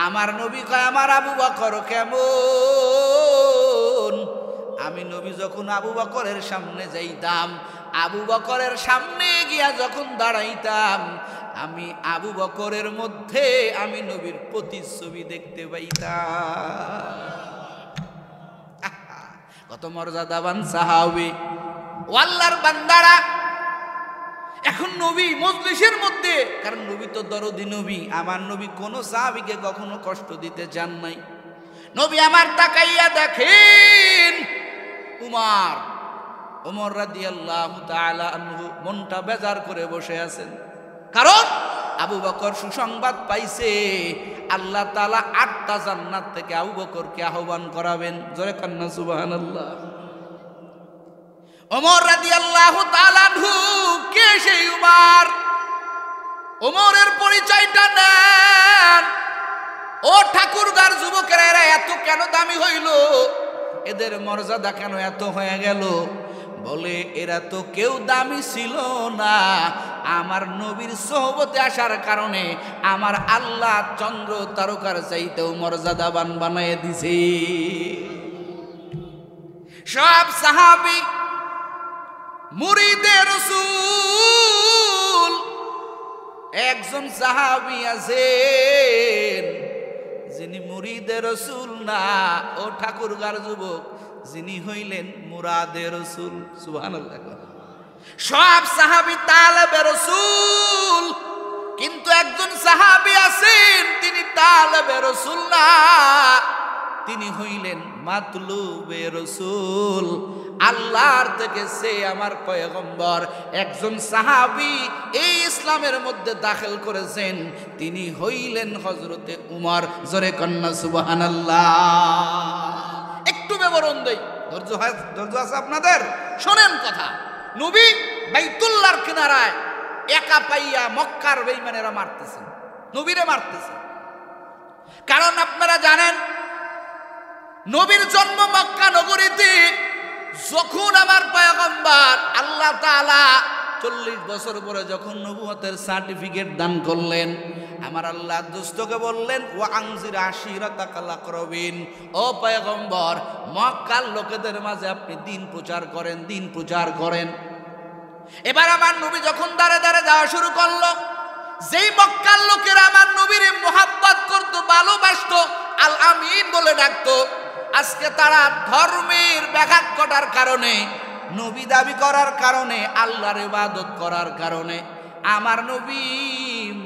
আমার নবী কয় আমার আবু বকর কেমন। আমি নবী যখন আবু বকরের সামনে যাইতাম, আবু বকরের সামনে গিয়া যখন দাঁড়াইতাম, আমি আবু বকরের মধ্যে আমি নবীর প্রতিচ্ছবি দেখতে পাইতাম। কত মর্যাদাবান সাহাবী ও আল্লাহর বান্দারা। এখন নবী মজলিসের মধ্যে, কারণ নবী তো দরদি নবী, আমার নবী কোনো সাহাবীকে কখনো কষ্ট দিতে চান নাই। নবী আমার তাকাইয়া দেখেন ওমর রাদিয়াল্লাহু তাআলা আনহু মনটা বেজার করে বসে আছেন, কারণ আবু বকর সুসংবাদ পাইছে আল্লাহ তাআলা 8টা জান্নাত থেকে আবু বকরকে আহ্বান করাবেন। জোরে কান্না সুবহানাল্লাহ। ওমর রাদিয়াল্লাহু তাআলা আনহু কে সেই উমর? ওমরের পরিচয়টা নেন। ও ঠাকুরগার যুবকেরা, এরা এত কেন দামি হইল? এদের মর্যাদা কেন এত হয়ে গেল? বলে এরা তো কেউ দামি ছিল না, আমার নবীর সোহবতে আসার কারণে আমার আল্লাহ চন্দ্র তারকার চাইতেও মর্যাদাবান বানায় দিছে। সব সাহাবী মুরিদে রাসূল। একজন সাহাবী আছেন যিনি মুরিদে রাসূল না, ও ঠাকুরগার যুবক, যিনি হইলেন মুরাদে রাসূল। সুবহানাল্লাহ। সব সাহাবী তালেবে রাসূল, কিন্তু একজন সাহাবী আছেন তিনি তালেবে রাসূল না, তিনি হইলেন মাতলুবে রাসূল। আল্লাহর থেকে সে আমার পয়গম্বর একজন সাহাবী এই ইসলামের মধ্যে দাখিল করেছেন, তিনি হইলেন হযরতে উমর। জোরে কন্না সুবহানাল্লাহ। একটু বিবরণ দেই, ধৈর্য আছে আপনাদের? শোনেন কথা। নবী বাইতুল্লাহর কিনারায় একা পাইয়া মক্কার বেঈমানেরা মারতেছেন, নবীরে মারতেছেন। কারণ আপনারা জানেন নবীর জন্ম মক্কা নগরীতে। যখন আমার পয়গম্বর আল্লাহ তাআলা 40 বছর পরে যখন নবুয়তের সার্টিফিকেট দান করলেন, আমার আল্লাহ দোস্তকে বললেন ওয়া আনজির আশিরাতাকাল আকরাবিন, ও পয়গম্বর মক্কার লোকেদের মাঝে আপনি দিন প্রচার করেন, দিন প্রচার করেন। এবার আমার নবী যখন দাঁড়ে দাঁড়ে যাওয়া শুরু করলো, যেই মক্কার লোকেরা আমার নবীরে মোহাব্বত করতো, ভালোবাসতো, আল আমিন বলে ডাকতো, আজকে তারা ধর্মের ব্যাঘাত ঘটার কারণে, নবী দাবি করার কারণে, আল্লাহর ইবাদত করার কারণে আমার নবী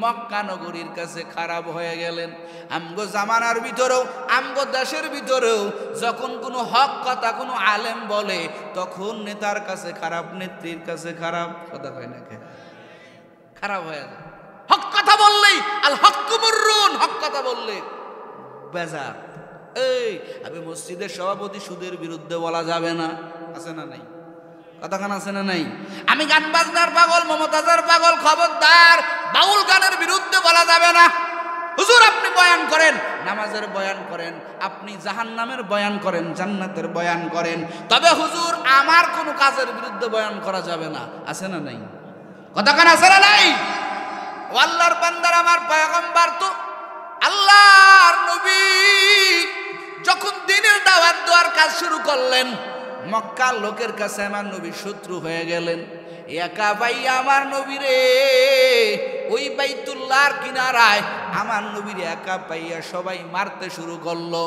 মক্কা নগরীর কাছে খারাপ হয়ে গেলেন। আমগো জামানার ভিতরেও, আমগো দেশের ভিতরেও যখন কোনো হক কথা কোনো আলেম বলে, তখন নেতার কাছে খারাপ, নেত্রীর কাছে খারাপ। কথা কয় না কে? খারাপ হয়ে যায়। হক কথা বললেই আল হক্কু মুররুন, হক কথা বললে বেজার। এই আমি মসজিদের সভাপতি, সুদের বিরুদ্ধে বলা যাবে না, আছে না নাই? কথাখান আছে না নাই? আমি গান বাজনার পাগল, মমতাজের পাগল, খবরদার বাউল গানের বিরুদ্ধে বলা যাবে না। হুজুর আপনি বয়ান করেন, নামাজের বয়ান করেন, আপনি জাহান্নামের বয়ান করেন, জান্নাতের বয়ান করেন, তবে হুজুর আমার কোনো কাজের বিরুদ্ধে বয়ান করা যাবে না, আছে না নাই? কথাখান আছে না নাই? ও আল্লাহর বান্দার, আমার পয়গম্বর তো আল্লাহর নবী যখন দিনের দাওয়াত দেওয়ার কাজ শুরু করলেন, মক্কার লোকের কাছে আমার নবী শত্রু হয়ে গেলেন। একা পাইয়া আমার নবীরে ওই বাইতুল্লাহর কিনারায় আমার নবীর একা পাইয়া সবাই মারতে শুরু করলো।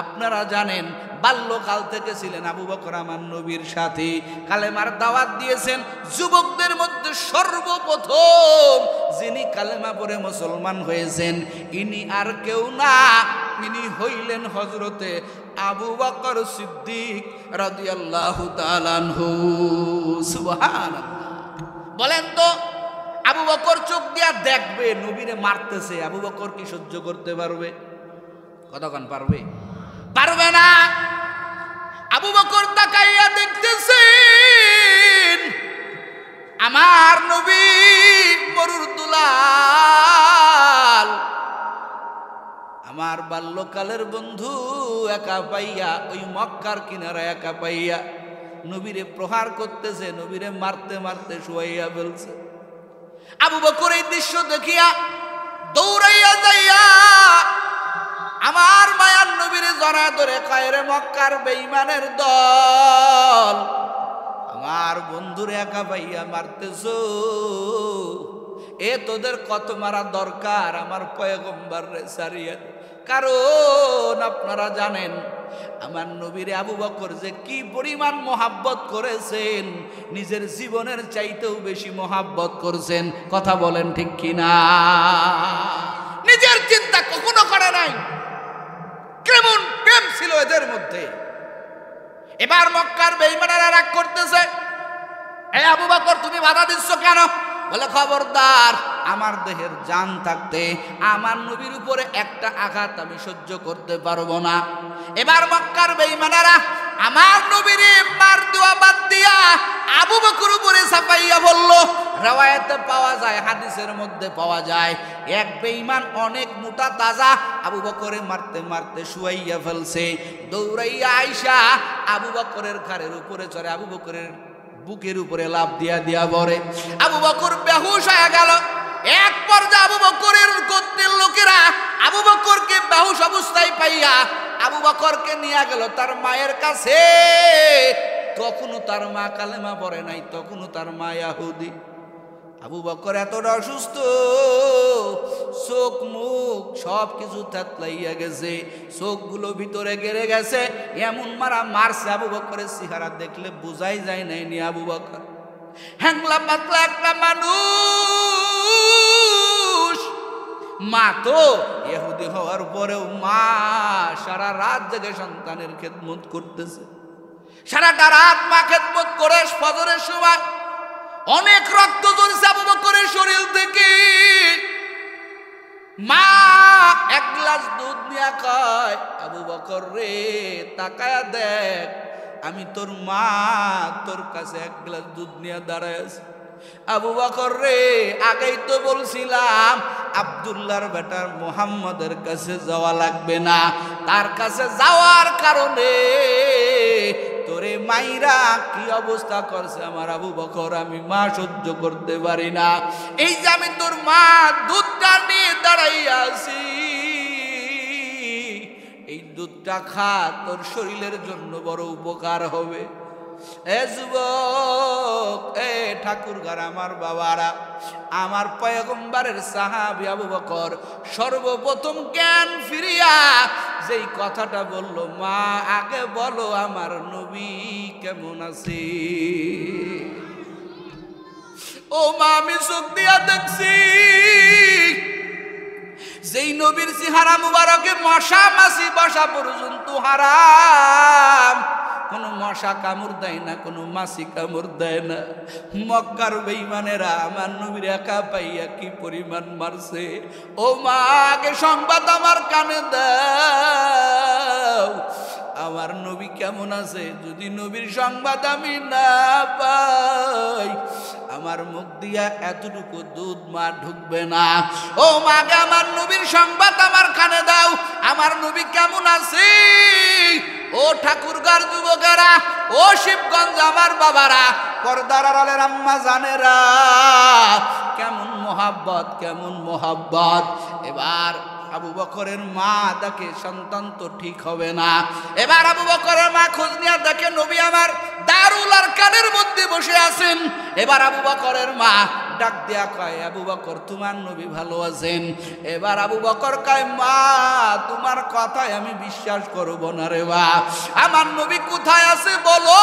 আপনারা জানেন বাল্যকাল থেকে ছিলেন আবু বকর আমার নবীর সাথে, কালেমার দাওয়াত দিয়েছেন। যুবকদের মধ্যে সর্বপ্রথম যিনি কালেমা পড়ে মুসলমান হয়েছেন, ইনি আর কেউ না, ইনি হইলেন হযরতে আবু বকর সিদ্দিক রাদিয়াল্লাহু তাআলা আনহু। সুবহানাল্লাহ। বলেন তো, আবু বকর চোখ দিয়া দেখবে নবীরে মারতেছে, আবু বকর কি সহ্য করতে পারবে? কতক্ষণ পারবে? পারবে না। আবু বকর তাকাইয়া দেখতেছেন আমার নবী মরুর দুলাল, আমার বাল্যকালের বন্ধু একা পাইয়া ওই মক্কার কিনারা একা পাইয়া নবীরে প্রহার করতেছে, নবীরে মারতে মারতে শুয়াইয়া ফেলছে। আবু বকর এই দৃশ্য দেখিয়া দৌড়াইয়া যাইয়া আমার মায়ার নবীরে জড়ায় ধরে কয়, রে মক্কার বেঈমানের দল, আমার বন্ধুরে একা পাইয়া মারতেছো, এ তোদের কত মারা দরকার আমার পয়গম্বর রে সারিয়া। কারণ আপনারা জানেন আমার নবীরে আবু বকর যে কি পরিমাণ মোহাব্বত করেছেন, নিজের জীবনের চাইতেও বেশি মোহাব্বত করছেন। কথা বলেন ঠিক কিনা? নিজের চিন্তা কখনো করে নাই। কেমন প্রেম ছিল এদের মধ্যে। এবার মক্কার বেঈমানেরা রাগ করতেছে, এ আবু বকর তুমি বাধা দিচ্ছ কেন? বলে, খবরদার, আমার দেহের জান থাকতে আমার নবীর উপরে একটা আঘাত আমি সহ্য করতে পারবো না। এবার মক্কার বেঈমানেরা আমার নবীরে মার দেওয়া বাদ দিয়া আবু বকর উপরে চাপাইয়া বলল। রওয়ায়াতে পাওয়া যায়, হাদিসের মধ্যে পাওয়া যায়, এক বেঈমান অনেক মোটা তাজা আবু বকরে মারতে মারতে শুয়াইয়া ফেলছে। দৌড়াইয়া আইসা আবু বকরের ঘাড়ের উপরে চড়ে আবু বকরের বুকের উপরে লাফ দিয়া দিয়া বলে। আবু বকর বেহুশ হয়ে গেল। এক পর্যায়ে আবু বকরের গোত্রের লোকেরা আবু বকরকে বেহুশ অবস্থায় পাইয়া আবু বকরকে নিয়ে গেল তার মায়ের কাছে। তখনও তার মা কালেমা পড়ে নাই, তখনও তার মা ইহুদি। আবু বকর এতটা অসুস্থ, চোখ মুখ সব কিছু থেতলাইয়া গেছে, চোখগুলো ভিতরে গেড়ে গেছে। এমন মারা মারছে, আবু বকরের চেহারা দেখলে বোঝাই যায় নাই নি আবু বকর হ্যাংলা পাতলা একটা মানুষ। মা তো ইহুদি হওয়ার পরেও মা সারা রাত জেগে সন্তানের খেদমত করতেছে। সারাটা রাত মা খেদমত করে ফজরের সময় অনেক রক্ত ঝরছে আবু বকরের শরীর থেকে। মা এক গ্লাস দুধ নিয়ে কয়, আবু বকর রে তাকায়া দেখ, আমি তোর মা, তোর কাছে এক গ্লাস দুধ নিয়ে দাঁড়ায় আছি। আবু বকর রে, আগেই তো বলছিলাম আব্দুল্লাহর বেটার মুহাম্মদের কাছে যাওয়া লাগবে না, তার কাছে যাওয়ার কারণে তোরে মাইরা কি অবস্থা করছে আমার আবু বকর, আমি মা সহ্য করতে পারি না। এই যে আমি তোর মা দুধটা নিয়ে দাঁড়াইয়া আছি, এই দুধটা খা, তোর শরীরের জন্য বড় উপকার হবে। এ যুবক, এ ঠাকুরঘর আমার বাবারা, আমার পয়গম্বরের সাহাবী আবু বকর সর্বপ্রথম জ্ঞান ফিরিয়া যেই কথাটা বলল, মা আগে বলো আমার নবী কেমন আছে। ও মা, আমি চোখ দিয়া দেখছি যেই নবীর চেহারা মুবারকে মশা মাছি বসা পর্যন্ত হারাম, কোনো মশা কামড় দেয় না, কোনো মাছি কামড় দেয় না। মক্কার বেঈমানেরা আমার নবীর একা পাইয়া কি পরিমাণ মারছে। ও মা, আগে সংবাদ আমার কানে দাও, আমার নবী কেমন আছে। যদি নবীর সংবাদ আমি না পাই, আমার মুখ দিয়া এতটুকু দুধ মা ঢুকবে না। ও মাকে আমার নবীর সংবাদ আমার কানে দাও, আমার নবী কেমন আছে। ও ঠাকুরগার যুবকেরা, ও শিবগঞ্জ আমার বাবারা, পর্দার আড়ালের আম্মা জানেরা, কেমন মোহাব্বত, কেমন মোহাব্বত। এবার আবু বকরের মা দেখে সন্তান তো ঠিক হবে না। এবার আবু বকরের মা খোঁজ নিয়ে দেখে নবী আমার দারুল আরকানের মধ্যে বসে আছেন। এবার আবু বকরের মা ডাক দিয়া কয়, আবু বকর তোমার নবী ভালো আছেন। এবার আবু বকর কয়, মা তোমার কথায় আমি বিশ্বাস করব না রে বা, আমার নবী কোথায় আছে বলো।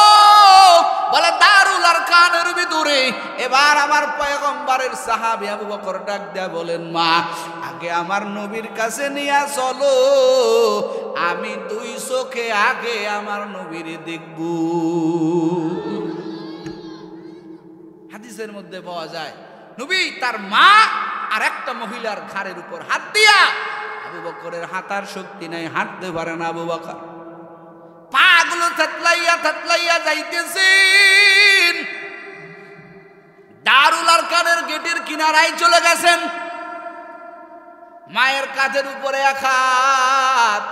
বলে দারুল আরকানের ভিতরে। এবার আমার পয়গম্বরের সাহাবী আবু বকর ডাক দিয়া বলেন, মা আগে আমার নবীর কাছে নিয়ে চলো, আমি দুই চোখে আগে আমার নবীর দেখব। হাদিসের মধ্যে পাওয়া যায় নবী তার মা আর একটা মহিলার ঘাড়ের উপর হাত দিয়া, আবু বকরের হাঁটার শক্তি নাই, হাঁটতে পারে না আবু বকর, পা গুলো থেতলাইয়া থেতলাইয়া যাইতেছেন। দারুল আরকানের গেটের কিনারায় চলে গেছেন। মায়ের কাঁধের উপরে এক হাত,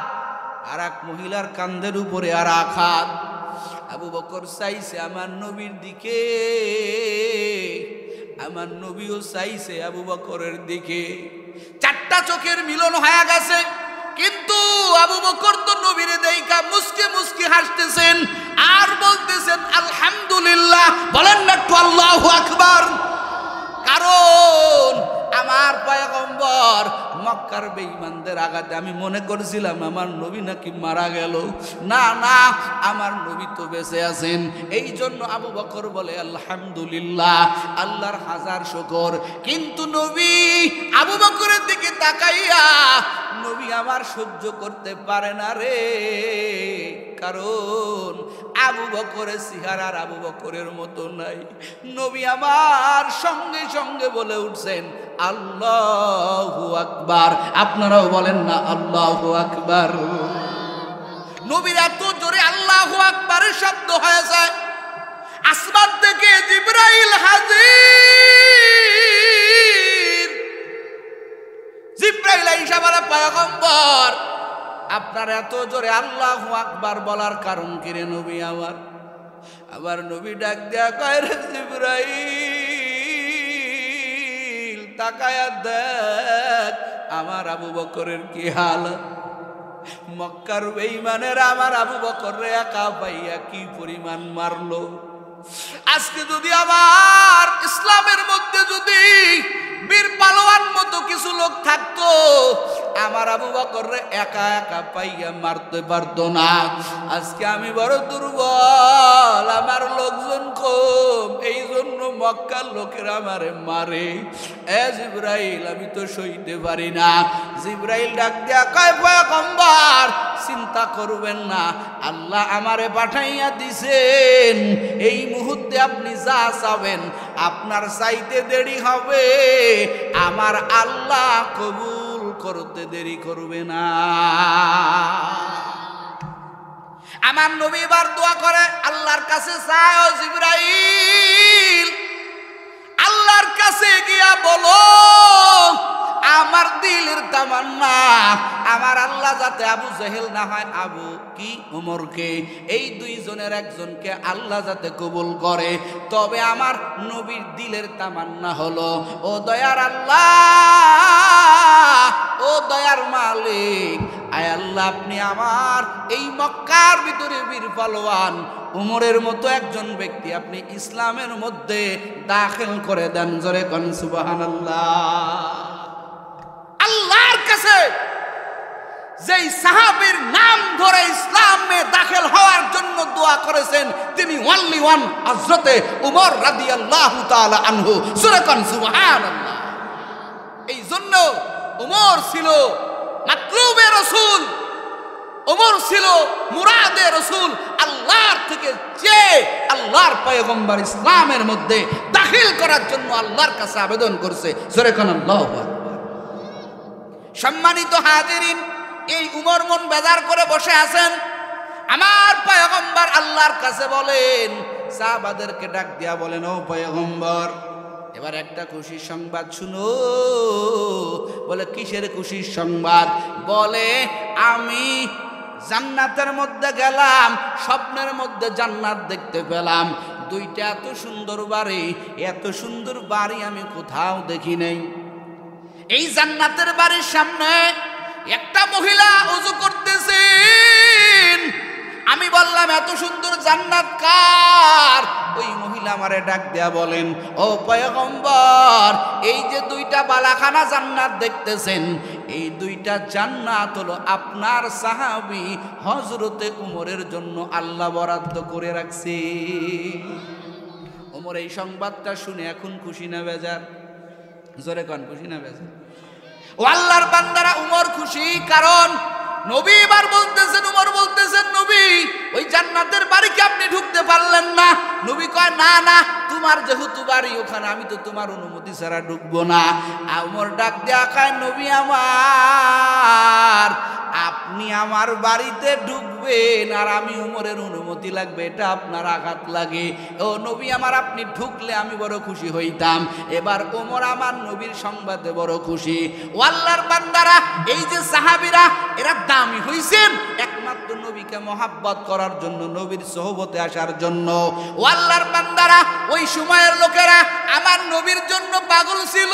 আর এক মহিলার কাঁধের উপরে আর এক হাত। আবু বকর চাইছে আমার নবীর দিকে, আমার নবীও চাইছে আবু বকরের দিকে। চারটা চোখের মিলন হয়ে গেছে, কিন্তু আবু বকর তো নবীরে দেইকা মুস্কি মুস্কি হাসতেছেন আর বলতেছেন আলহামদুলিল্লাহ। বলেন না একটু আল্লাহু আকবার। কারণ আমার পয়গম্বর মক্কার বেঈমানদের আঘাতে আমি মনে করছিলাম আমার নবী নাকি মারা গেল। না না, আমার নবী তো বেঁচে আছেন। এই জন্য আবু বকর বলে আলহামদুলিল্লাহ, আল্লাহর হাজার শুকর। কিন্তু নবী আবু বকরের দিকে তাকাইয়া নবী আমার সহ্য করতে পারে না রে। কারণ আবু বকরের চেহারা আর আবু বকরের মতো নাই। নবী আমার সঙ্গে সঙ্গে বলে উঠছেন আল্লাহু আকবার। আপনারাও বলেন না আল্লাহু আকবার। নবীর এত জোরে আল্লাহু আকবারের শব্দ হয়ে যায়, আসমান থেকে জিবরাইল হাজির। জিবরাইল আইসা বলে পয়গম্বর আপনার এত জোরে আল্লাহু আকবার বলার কারণ কি রে নবী আমার? আবার নবী ডাক দেয়া কয় রে জিবরাইল তাকায়া দেখ আমার আবু বকরের কি হালত। মক্কার বেঈমানেরা আমার আবু বকররে একা পাইয়া কি পরিমাণ মারলো। আজকে যদি আমার ইসলামের মধ্যে যদি বীর পালোয়ান মতো কিছু লোক থাকতো, আমার আবু বকররে একা একা পাইয়া মারতে পারতো না। আজকে আমি বড় দুর্বল, আমার লোকজন কম, এই জন্য মক্কার লোকেরা আমারে মারে। এ জিবরাইল আমি তো সইতে পারি না। জিবরাইল ডাক দিয়া কয় পয়গম্বর চিন্তা করবেন না, আল্লাহ আমারে পাঠাইয়া দিছেন। এই মুহূর্তে আপনি যা চাবেন আপনার চাইতে দেরি হবে, আমার আল্লাহ কবুল করতে দেরি করবে না। আমার নবী এবার দোয়া করে আল্লাহর কাছে চায়, ও জিবরাইল আল্লাহর কাছে গিয়া বলো আমার দিলের তামান্না আমার আল্লাহ যাতে আবু জেহেল না হয়, আবু কি ওমরকে, এই দুইজনের একজনকে আল্লাহ যাতে কবুল করে। তবে আমার নবীর দিলের তামান্না হলো, ও দয়ার আল্লাহ, ও দয়ার মালিক, আয় আল্লাহ আপনি আমার এই মক্কার ভিতরে বীর পালোয়ান উমরের মতো একজন ব্যক্তি আপনি ইসলামের মধ্যে দাখিল করে দেন। জোরে কোন সুবহানাল্লাহ। আল্লাহর কাছে যেই সাহাবীর নাম ধরে ইসলামে দাখিল হওয়ার জন্য দোয়া করেছেন তিনি ওনলি ওয়ান হযরতে উমর রাদিয়াল্লাহু তাআলা আনহু। সূরা কোন সুবহানাল্লাহ। এই জন্য উমর ছিল মাতলুবে রাসূল, উমর ছিল মুরাদে রাসূল। আল্লাহর থেকে চেয়ে আল্লাহর পয়গম্বর ইসলামের মধ্যে দাখিল করার জন্য আল্লাহর কাছে আবেদন করছে। জোরে কোন আল্লাহু আকবার। সম্মানিত হাজিরিন, এই উমর মন বেজার করে বসে আছেন। আমার পয়গম্বর আল্লাহর কাছে বলেন, সাহাবাদেরকে ডাক দিয়া বলেন, ও পয়গম্বর এবার একটা খুশির সংবাদ শুনো। বলে কিসের খুশির সংবাদ? বলে আমি জান্নাতের মধ্যে গেলাম, স্বপ্নের মধ্যে জান্নাত দেখতে পেলাম। দুইটা এত সুন্দর বাড়ি, এত সুন্দর বাড়ি আমি কোথাও দেখি নাই। এই জান্নাতের বাড়ির সামনে একটা মহিলা ওযু করতেছেন। আমি বললাম এত সুন্দর জান্নাত কার? ওই মহিলা আমারে ডাক দেয়া বলেন, ও পয়গম্বর এই যে দুইটা বালাখানা জান্নাত দেখতেছেন, এই দুইটা জান্নাত হলো আপনার সাহাবী হযরতে উমরের জন্য আল্লাহ বরাদ্দ করে রাখছে। উমর এই সংবাদটা শুনে এখন খুশি না বেজার? জোরে কোন খুশি না বেজার? ও আল্লাহর বান্দারা, উমর খুশি। কারণ নবী এবার বলতেছেন, উমর বলতেছেন, নবী ওই জান্নাতের বাড়ি কি আপনি ঢুকতে পারলেন না? নবী কয় না না, তোমার যেহেতু বাড়ি ওখানে আমি তো তোমার অনুমতি ছাড়া ঢুকবো না। উমর ডাক দেয়া কয়, নবী আমার আপনি আপনি আমার বাড়িতে ঢুকবেন আর আমি উমরের অনুমতি লাগবে, এটা আপনার আঘাত লাগে। ও নবী আমার, আপনি ঢুকলে আমি বড় খুশি হইতাম। এবার ওমর আমার নবীর সংবাদে বড় খুশি। ও আল্লাহর বান্দারা, এই যে সাহাবীরা, এরা দামি হইছেন একমাত্র নবীকে মহাব্বত করার জন্য, নবীর সোহবতে আসার জন্য। ও আল্লাহর বান্দারা, ওই সময়ের লোকেরা আমার নবীর জন্য পাগল ছিল,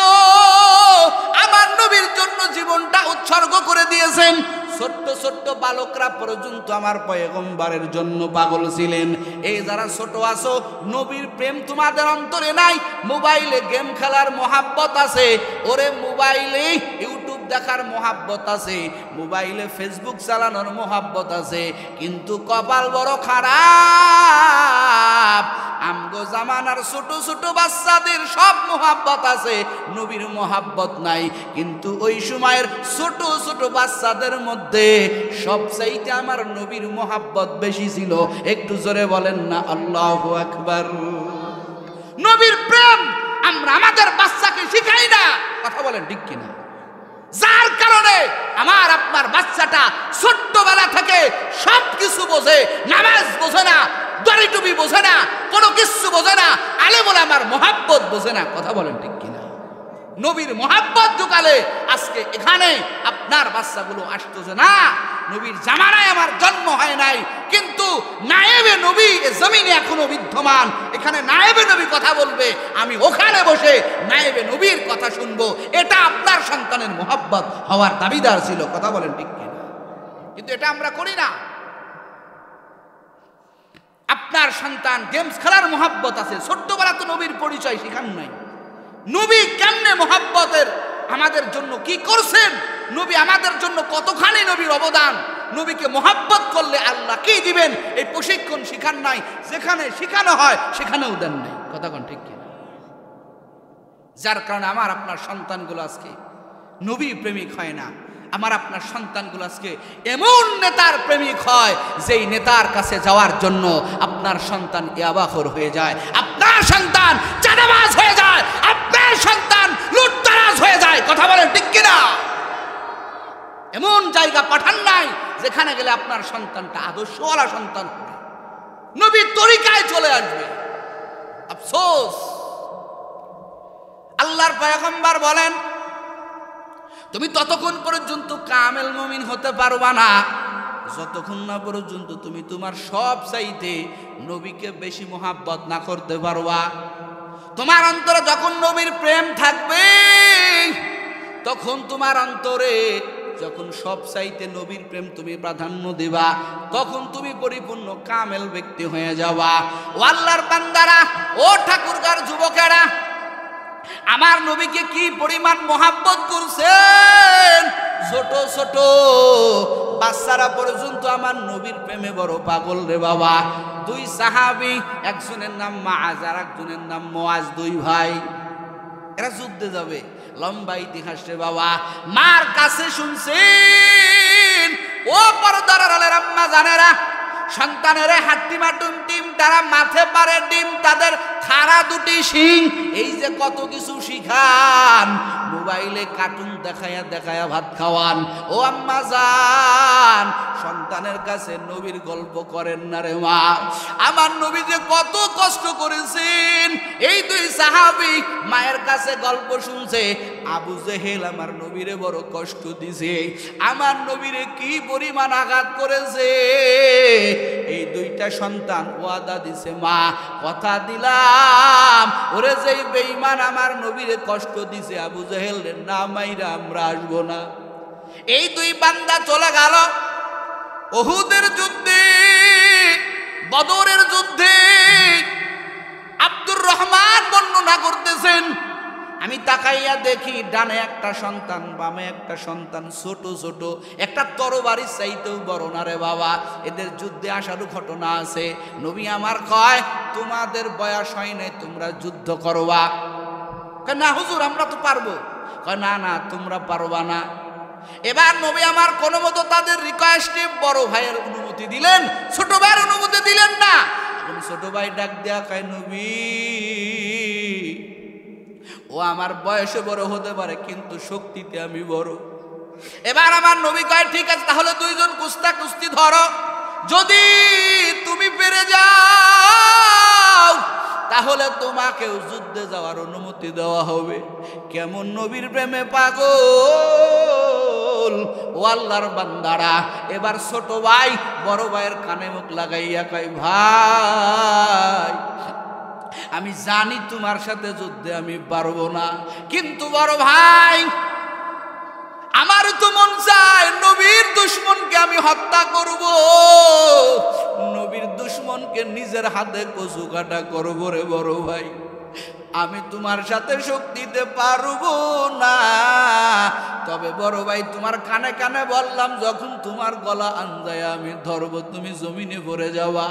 আমার নবীর জন্য জীবনটা উৎসর্গ করে দিয়েছেন। ছোট্ট ছোট্ট বালকরা পর্যন্ত আমার পয়গম্বরের জন্য পাগল ছিলেন। এই যারা ছোট আছো, নবীর প্রেম তোমাদের অন্তরে নাই, মোবাইলে গেম খেলার মহাব্বত আছে, ওরে মোবাইলে ইউটিউব দেখার মহাব্বত আছে, মোবাইলে ফেসবুক চালানোর মহাব্বত আছে, কিন্তু কপাল বড় খারাপ। আমগো জামানার ছোট ছোট বাচ্চাদের সব মহাব্বত আছে, নবীর মহাব্বত নাই। কিন্তু ওই সময়ের ছোট ছোট বাচ্চাদের মধ্যে সবচাইতে আমার নবীর মহাব্বত বেশি ছিল। একটু জোরে বলেন না আল্লাহু আকবার। নবীর প্রেম আমরা আমাদের বাচ্চাকে শিখাই না, কথা বলেন ঠিক কিনা? যার কারণে আমার আপনার বাচ্চাটা ছোট্টবেলা থেকে সব কিছু বোঝে, নামাজ বোঝে না, দাড়ি টুপি বোঝে না, কোনো কিছু বোঝে না, আলেম ওলামার মহাব্বত বোঝে না, কথা বলেন ঠিক কিনা? নবীর মহাব্বত ঢুকালে আজকে এখানে আপনার বাচ্চাগুলো আসতেছে না। নবীর জামানায় আমার জন্ম হয় নাই, কিন্তু নায়েবে নবী এ জমিনে এখনো বিদ্যমান। এখানে নায়েবে নবী কথা বলবে, আমি ওখানে বসে নায়েবে নবীর কথা শুনবো। এটা আপনার সন্তানের মহাব্বত হওয়ার দাবিদার ছিল, কথা বলেন ঠিক কিনা? কিন্তু এটা আমরা করি না। আপনার সন্তান গেমস খেলার মহাব্বত আছে, ছোট্টবেলা তো নবীর পরিচয় শিখান নাই। নবী কেমনে মহাব্বতের আমাদের জন্য কি করছেন, নবী আমাদের জন্য কতখানি নবীর অবদান, নবীকে মহাব্বত করলে আল্লাহ কি দিবেন, এই প্রশিক্ষণ শিখান নাই। যেখানে শিখানো হয় সেখানেও দেন নাই, কথা কোন ঠিক কিনা? যার কারণে আমার আপনার সন্তানগুলো আজকে নবী প্রেমিক হয় না। আমার আপনার সন্তানগুলো আজকে এমন নেতার প্রেমিক হয়, যেই নেতার কাছে যাওয়ার জন্য আপনার সন্তান ইয়াবাখোর হয়ে যায়, আপনার সন্তান চাঁদাবাজ হয়ে যায়, আপনার সন্তান লুটতারাজ হয়ে যায়, কথা বলেন ঠিক কিনা? এমন জায়গা পাঠান নাই যেখানে গেলে আপনার সন্তানটা আদর্শওয়ালা সন্তান হবে, নবীর তরিকায় চলে আসবে। আফসোস, আল্লাহর পয়গম্বর বলেন, তুমি ততক্ষণ পর্যন্ত কামেল মুমিন হতে পারবা না যতক্ষণ না পর্যন্ত তুমি তোমার সব চাইতে নবীকে বেশি মহাব্বত না করতে পারবা। তোমার অন্তরে যখন নবীর প্রেম থাকবে, তখন তোমার অন্তরে যখন সব চাইতে নবীর প্রেম তুমি প্রাধান্য দিবা, তখন তুমি পরিপূর্ণ কামেল ব্যক্তি হয়ে যাবা। ও আল্লাহর বান্দারা, ও ঠাকুরগার যুবকেরা, আমার নবীকে কি পরিমাণ মহাব্বত করছেন। ছোট ছোট বাচ্চারা পর্যন্ত আমার নবীর প্রেমে বড় পাগল রে বাবা। দুই সাহাবী, একজনের নাম মাআজ আর একজনের নাম মুআজ, দুই ভাই, এরা যুদ্ধে যাবে। লম্বা ইতিহাস রে বাবা। মার কাছে শুনছেন, ও পর্দার আড়ালের আম্মা জানেরা, সন্তানের হাট্টিমা টুমটিম, তারা মাথে পারে ডিম, তাদের খাড়া দুটি শিং, এই যে কত কিছু শিখান, মোবাইলে কার্টুন দেখায়া দেখায়া ভাত খাওয়ান। ও আম্মা জান, সন্তানের কাছে নবীর গল্প করেন না রে মা। আমার নবী যে কত কষ্ট করেছেন, এই দুই সাহাবী মায়ের কাছে গল্প শুনছে। আবু জেহেল আমার নবীরে বড় কষ্ট দিছে, আমার নবীরে কি পরিমাণ আঘাত করেছে। এই দুইটা সন্তান ওয়াদা দিছে, মা কথা দিলাম, ওরে যেই বেঈমান আমার নবীরে কষ্ট দিছে, আবু জেহেল না মাইরা আমরা আসবো না। এই দুই বান্দা চলে গেল উহুদের যুদ্ধে, বদরের যুদ্ধে। আব্দুর রহমান বর্ণনা করতেছেন, আমি তাকাইয়া দেখি ডানে একটা সন্তান, বামে একটা সন্তান, ছোট ছোট, একটা তরবারির চাইতেও বড় না রে বাবা। এদের যুদ্ধে আসারও ঘটনা আছে। নবী আমার কয়, তোমাদের বয়স হয় নাই, তোমরা যুদ্ধ করবা। না হুজুর, আমরা তো পারবো। কয় না না, তোমরা পারবা না। এবার নবী আমার কোনো মতো তাদের রিকোয়েস্টে বড় ভাইয়ের অনুমতি দিলেন, ছোট ভাইয়ের অনুমতি দিলেন না। এখন ছোট ভাই ডাক দেয়া কয়, নবী, ও আমার বয়সে বড় হতে পারে, কিন্তু শক্তিতে আমি বড়, এবার আমার নবী কয় ঠিক আছে তাহলে দুইজন কুস্তি ধরো, যদি তুমি পেরে যাও তাহলে তোমাকেও যুদ্ধে যাওয়ার অনুমতি দেওয়া হবে। কেমন নবীর প্রেমে পাগল ও আল্লাহর বান্দারা। এবার ছোট ভাই বড় ভাইয়ের কানে মুখ লাগাইয়া কয় ভাই আমি জানি তোমার সাথে যুদ্ধে আমি পারবো না, কিন্তু বড় ভাই আমার তো মন চায় নবীর দুশমনকে আমি হত্যা করব, নবীর দুশমনকে নিজের হাতে কচু কাটা করব রে বড় ভাই, আমি তোমার সাথে শক্তিতে পারবো না। তবে বড় ভাই তোমার কানে কানে বললাম যখন তোমার গলা আঞ্জায় আমি ধরবো তুমি জমিনে পড়ে যাওয়া,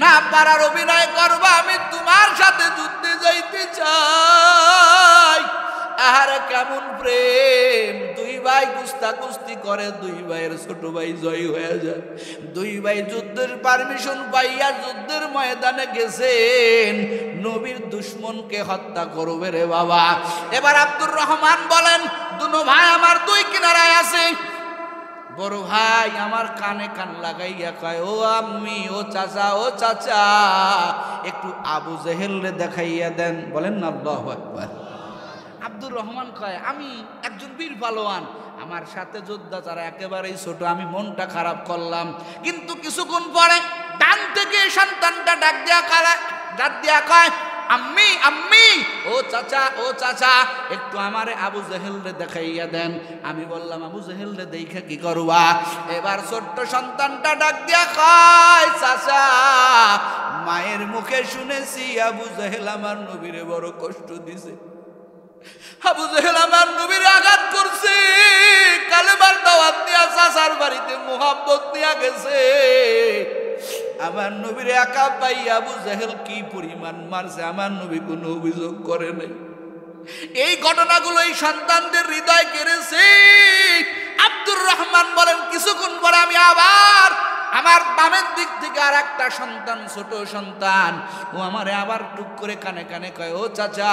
না পারার অভিনয় করবা, আমি তোমার সাথে যুদ্ধে যাইতে চাই। আহারে কেমন প্রেম, দুই ভাই কুস্তি করে, দুই ভাইয়ের ছোট ভাই জয় হয়ে যায়। দুই ভাই যুদ্ধের পারমিশন পাইয়া যুদ্ধের ময়দানে গেছেন, নবীর দুশমনকে হত্যা করবে রে বাবা। এবার আব্দুর রহমান বলেন দুনো ভাই আমার দুই কিনারায় আছে। বড় ভাই আমার কানে কান লাগাইয়া কয় ও আম্মি ও চাচা একটু আবু জেহেল রে দেখাইয়া দেন। বলেন না আল্লাহু আকবার। আব্দুর রহমান কয় আমি একজন বীর পালোয়ান, আমার সাথে যোদ্ধা তারা একেবারেই ছোট, আমি মনটা খারাপ করলাম। কিন্তু কিছুক্ষণ পরে ডান থেকে সন্তানটা ডাক দিয়া কয় আম্মি আম্মি ও চাচা একটু আমারে আবু জেহেল রে দেখাইয়া দেন। আমি বললাম আবু জেহেল রে দেখা কি করবা? এবার ছোট্ট সন্তানটা ডাক দিয়া কয় চাচা মায়ের মুখে শুনেছি আবু জেহেল আমার নবীরে বড় কষ্ট দিছে, আবু জেহেল আমার নবীর আঘাত করছে, কালেমার দাওয়াত নিয়া চাচার বাড়িতে মোহাব্বত নিয়া গেছে। আমার নবীর একা পাই আবু জেহেল কি পরিমাণ মারছে, আমার নবী কোনো অভিযোগ করে নাই। এই ঘটনাগুলো এই সন্তানদের হৃদয় কেড়েছে। আব্দুর রহমান বলেন কিছুক্ষণ পরে আমি আবার আমার বামের দিক থেকে আর একটা সন্তান, ছোট সন্তান, ও আমারে আবার টুক করে কানে কানে কয় ও চাচা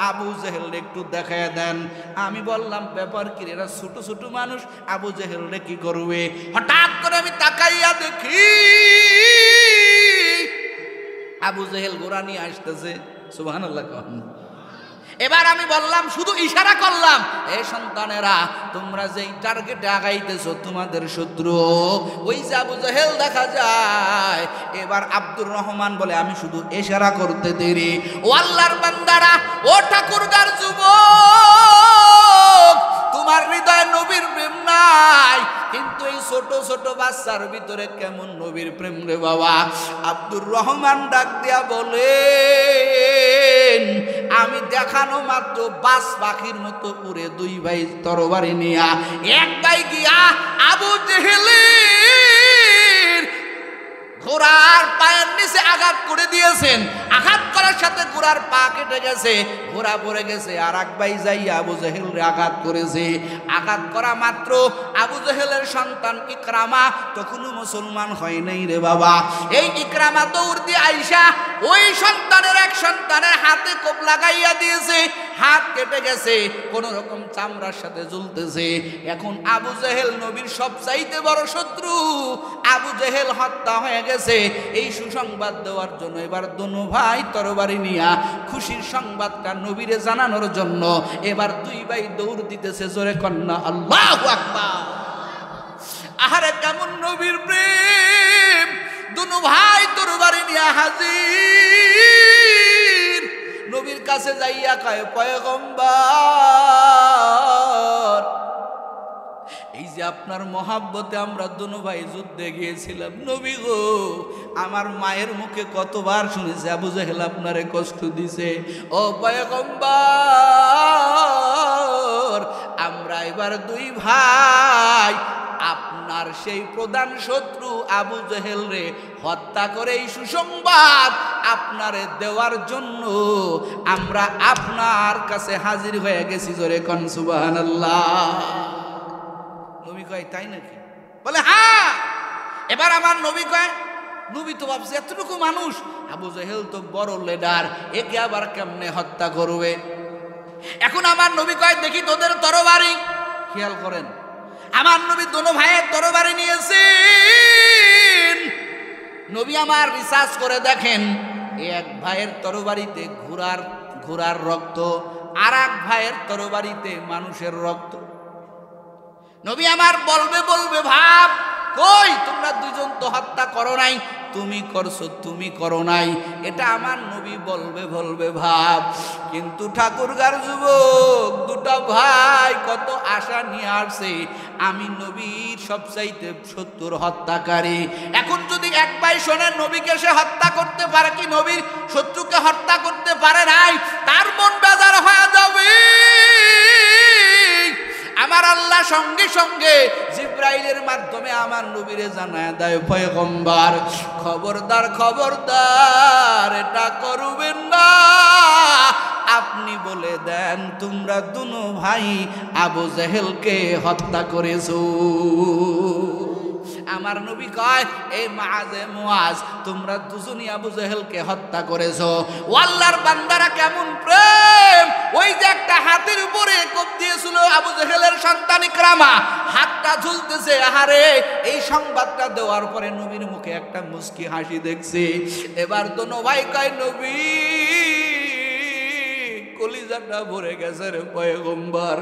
আবু জেহেল একটু দেখায় দেন। আমি বললাম ব্যাপার কি, এরা ছোট ছোট মানুষ, আবু জেহেল রে কি করবে? হঠাৎ করে আমি তাকাইয়া দেখি আবু জেহেল ঘোড়া নিয়ে আসতেছে। সুবহানাল্লাহ। এবার আমি বললাম, শুধু ইশারা করলাম, এ সন্তানেরা তোমরা যেই টার্গেটে আগাইতেছো তোমাদের শত্রু ওই যে আবু জেহেল দেখা যায়। এবার আব্দুর রহমান বলে আমি শুধু ইশারা করতে দেরি। ও আল্লাহর বান্দারা, ও ঠাকুরগার যুবক, তোমার হৃদয়ে নবীর প্রেম নাই, কিন্তু এই ছোট ছোট বাচ্চার ভিতরে কেমন নবীর প্রেম রে বাবা। আব্দুর রহমান ডাক দিয়া বলেন আমি দেখানো মাত্র বাস পাখির মতো উড়ে দুই ভাই তরবারি নিয়া এক ভাই গিয়া আবু জেহেলের ঘোড়ার পায়ের নিচে আঘাত করে দিয়েছেন। আঘাত করার সাথে ঘোড়ার পা কেটে গেছে, ঘোড়া পড়ে গেছে। আর এক ভাই যাইয়া আবু জেহেলরে আঘাত করেছে। আঘাত করা মাত্র আবু জেহেলের সন্তান ইকরামা তখনও মুসলমান হয় নাই রে বাবা। এই ইকরামা দৌড় দিয়ে আইসা ওই সন্তানের এক সন্তানের হাতে কোপ লাগাইয়া দিয়েছে, হাত কেটে গেছে, কোন রকম চামড়ার সাথে ঝুলতেছে। এখন আবু জেহেল নবীর সবচাইতে বড় শত্রু, আবু জেহেল হত্যা হয়ে গেছে। এই সুসংবাদ দেওয়ার জন্য এবার দোনো ভাই তরবারি নিয়া খুশির সংবাদটা নবীরে জানানোর জন্য এবার দুই ভাই দৌড় দিতেছে। জোরে কন্যা আল্লাহু আকবার। আহারে কেমন নবীর প্রেম, দোনো ভাই তরবারি নিয়া হাজির। নবীর কাছে যাইয়া কয় পয়গম্বর, এই যে আপনার মহাব্বতে আমরা দোনো ভাই যুদ্ধে গিয়েছিলাম, নবী গো আমার মায়ের মুখে কতবার শুনেছি আবু জেহেল আপনারে কষ্ট দিছে। ও পয়গম্বর, আমরা এবার দুই ভাই আপনার সেই প্রধান শত্রু আবু জেহেল রে হত্যা করে এই সুসংবাদ আপনারে দেওয়ার জন্য আমরা আপনার কাছে হাজির হয়ে গেছি। জোরে কোন সুবহানাল্লাহ। নবী কয় তাই নাকি? বলে হ্যাঁ। এবার আমার নবী কয়, নবী তো ভাবছে এতটুকু মানুষ, আবু জেহেল তো বড় লিডার, একে আবার কেমনে হত্যা করবে? এখন আমার নবী কয় দেখি তোদের তরবারি। খেয়াল করেন, আমার নবী দোনো ভাইয়ের তরবারি নিয়েছেন। নবী আমার রিসার্চ করে দেখেন, এক ভাইয়ের তরবারিতে ঘোড়ার রক্ত, আর এক ভাইয়ের তরবারিতে মানুষের রক্ত। নবী আমার বলবে ভাব, কই তোমরা দুজন তো হত্যা করো নাই, তুমি করছো, তুমি করো নাই। এটা আমার নবী বলবে ভাব। কিন্তু ঠাকুরগার যুবক দুটা ভাই কত আশা নিয়ে আসছে, আমি নবীর সবচাইতে 70 হত্যাকারী। এখন যদি এক ভাই শোনে নবীকে সে হত্যা করতে পারে, কি নবীর শত্রুকে হত্যা করতে পারে নাই, তার মন বেজার হয়ে যাবে। আমার আল্লাহ সঙ্গে সঙ্গে জিব্রাইলের মাধ্যমে আমার নবীরে জানায় দেয়, পয়গম্বর খবরদার এটা করবেন না। আপনি বলে দেন তোমরা দুনো ভাই আবু জেহেলকে হত্যা করেছো। আমার নবী কয়, এই মুআজ তোমরা দুজনই আবু জেহেলকে হত্যা করেছো। ও আল্লাহর বান্দারা কেমন প্রেম! ওই যে একটা হাতের উপরে কোপ দিয়েছিল আবু জেহেলের সন্তান ইকরামা, হাতটা ঝুলতেছে। আহারে, এই সংবাদটা দেওয়ার পরে নবীর মুখে একটা মুস্কি হাসি দেখছি। এবার দোনো ভাই কয়, নবী কলিজাটা ভরে গেছে রে পয়গম্বর,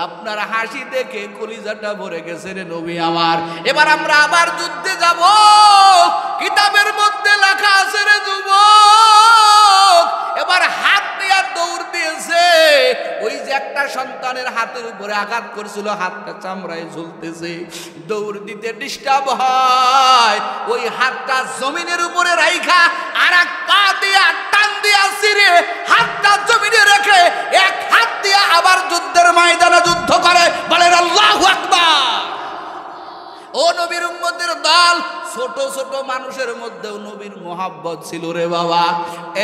আপনার হাসি দেখে কলিজাটা ভরে গেছে রে নবী আমার। এবার আমরা আবার যুদ্ধে যাব, কিতাবের মধ্যে লেখা আছে রে যুবক। এবার হাত নিয়ে দৌড় দিয়েছে। ওই যে একটা সন্তানের হাতের উপরে আঘাত করেছিল, হাতটা চামড়ায় ঝুলতেছে, দৌড় দিতে ডিস্টার্ব হয়। ওই হাতটা জমিনের উপরে রাইখা আর এক পা দিয়ে টান দিয়া ছিঁড়ে হাতটা জমিনে রেখে এক হাত দিয়ে আবার যুদ্ধের ময়দানে যুদ্ধ করে। বলেন আল্লাহু আকবার। ও নবীর উম্মতের দল, ছোট ছোট মানুষের মধ্যেও নবীর মোহাব্বত ছিল রে বাবা।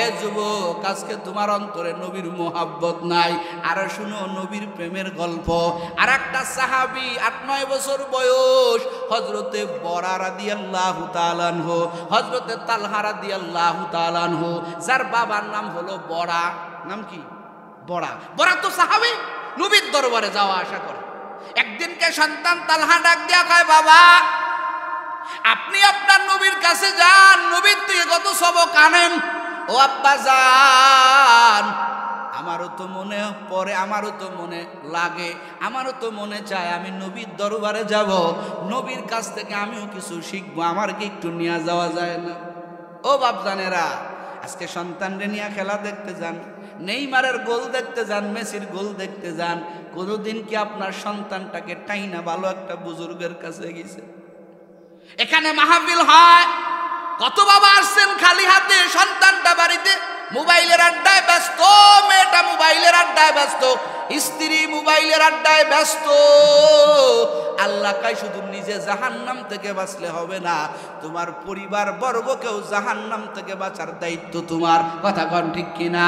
এ যুবক, আজকে তোমার অন্তরে নবীর মোহাব্বত নাই। আর শুনো নবীর প্রেমের গল্প। আর একটা সাহাবী, 8-9 বছর বয়স, হযরতে বরা রাদিয়াল্লাহু তাআলা আনহু, হযরতে তালহা রাদিয়াল্লাহু তাআলা আনহু, যার বাবার নাম হলো বরা। নাম কি? বরা তো সাহাবী, নবীর দরবারে যাওয়া আসা করে। একদিনকে সন্তান তালহা ডাক দিয়া কয়, বাবা আপনি আপনার নবীর কাছে যান, নবীর থেকে কত সবক আনেন। ও আব্বা যান, আমারও তো মনে পড়ে, আমারও তো মনে লাগে, আমারও তো মনে চায় আমি নবীর দরবারে যাব, নবীর কাছ থেকে আমিও কিছু শিখবো, আমার কি একটু নিয়ে যাওয়া যায় না? ও বাপজানেরা, আজকে সন্তানরে নিয়ে খেলা দেখতে যান, নেইমারের গোল দেখতে যান, মেসির গোল দেখতে যান। কোনোদিন কি আপনার সন্তানটাকে টাইনা ভালো একটা বুজুর্গের কাছে গেছে? এখানে মাহফিল হয়, কত বাবা আসছেন খালি হাতে, সন্তানটা বাড়িতে মোবাইলের আড্ডায় ব্যস্ত, মেয়েটা মোবাইলের আড্ডায় ব্যস্ত, স্ত্রী মোবাইলের আড্ডায় ব্যস্ত। আল্লাহ কয় শুধু নিজে জাহান্নাম থেকে বাঁচলে হবে না, তোমার পরিবার বর্গকেও জাহান্নাম থেকে বাঁচার দায়িত্ব তোমার। কথা কন ঠিক কিনা?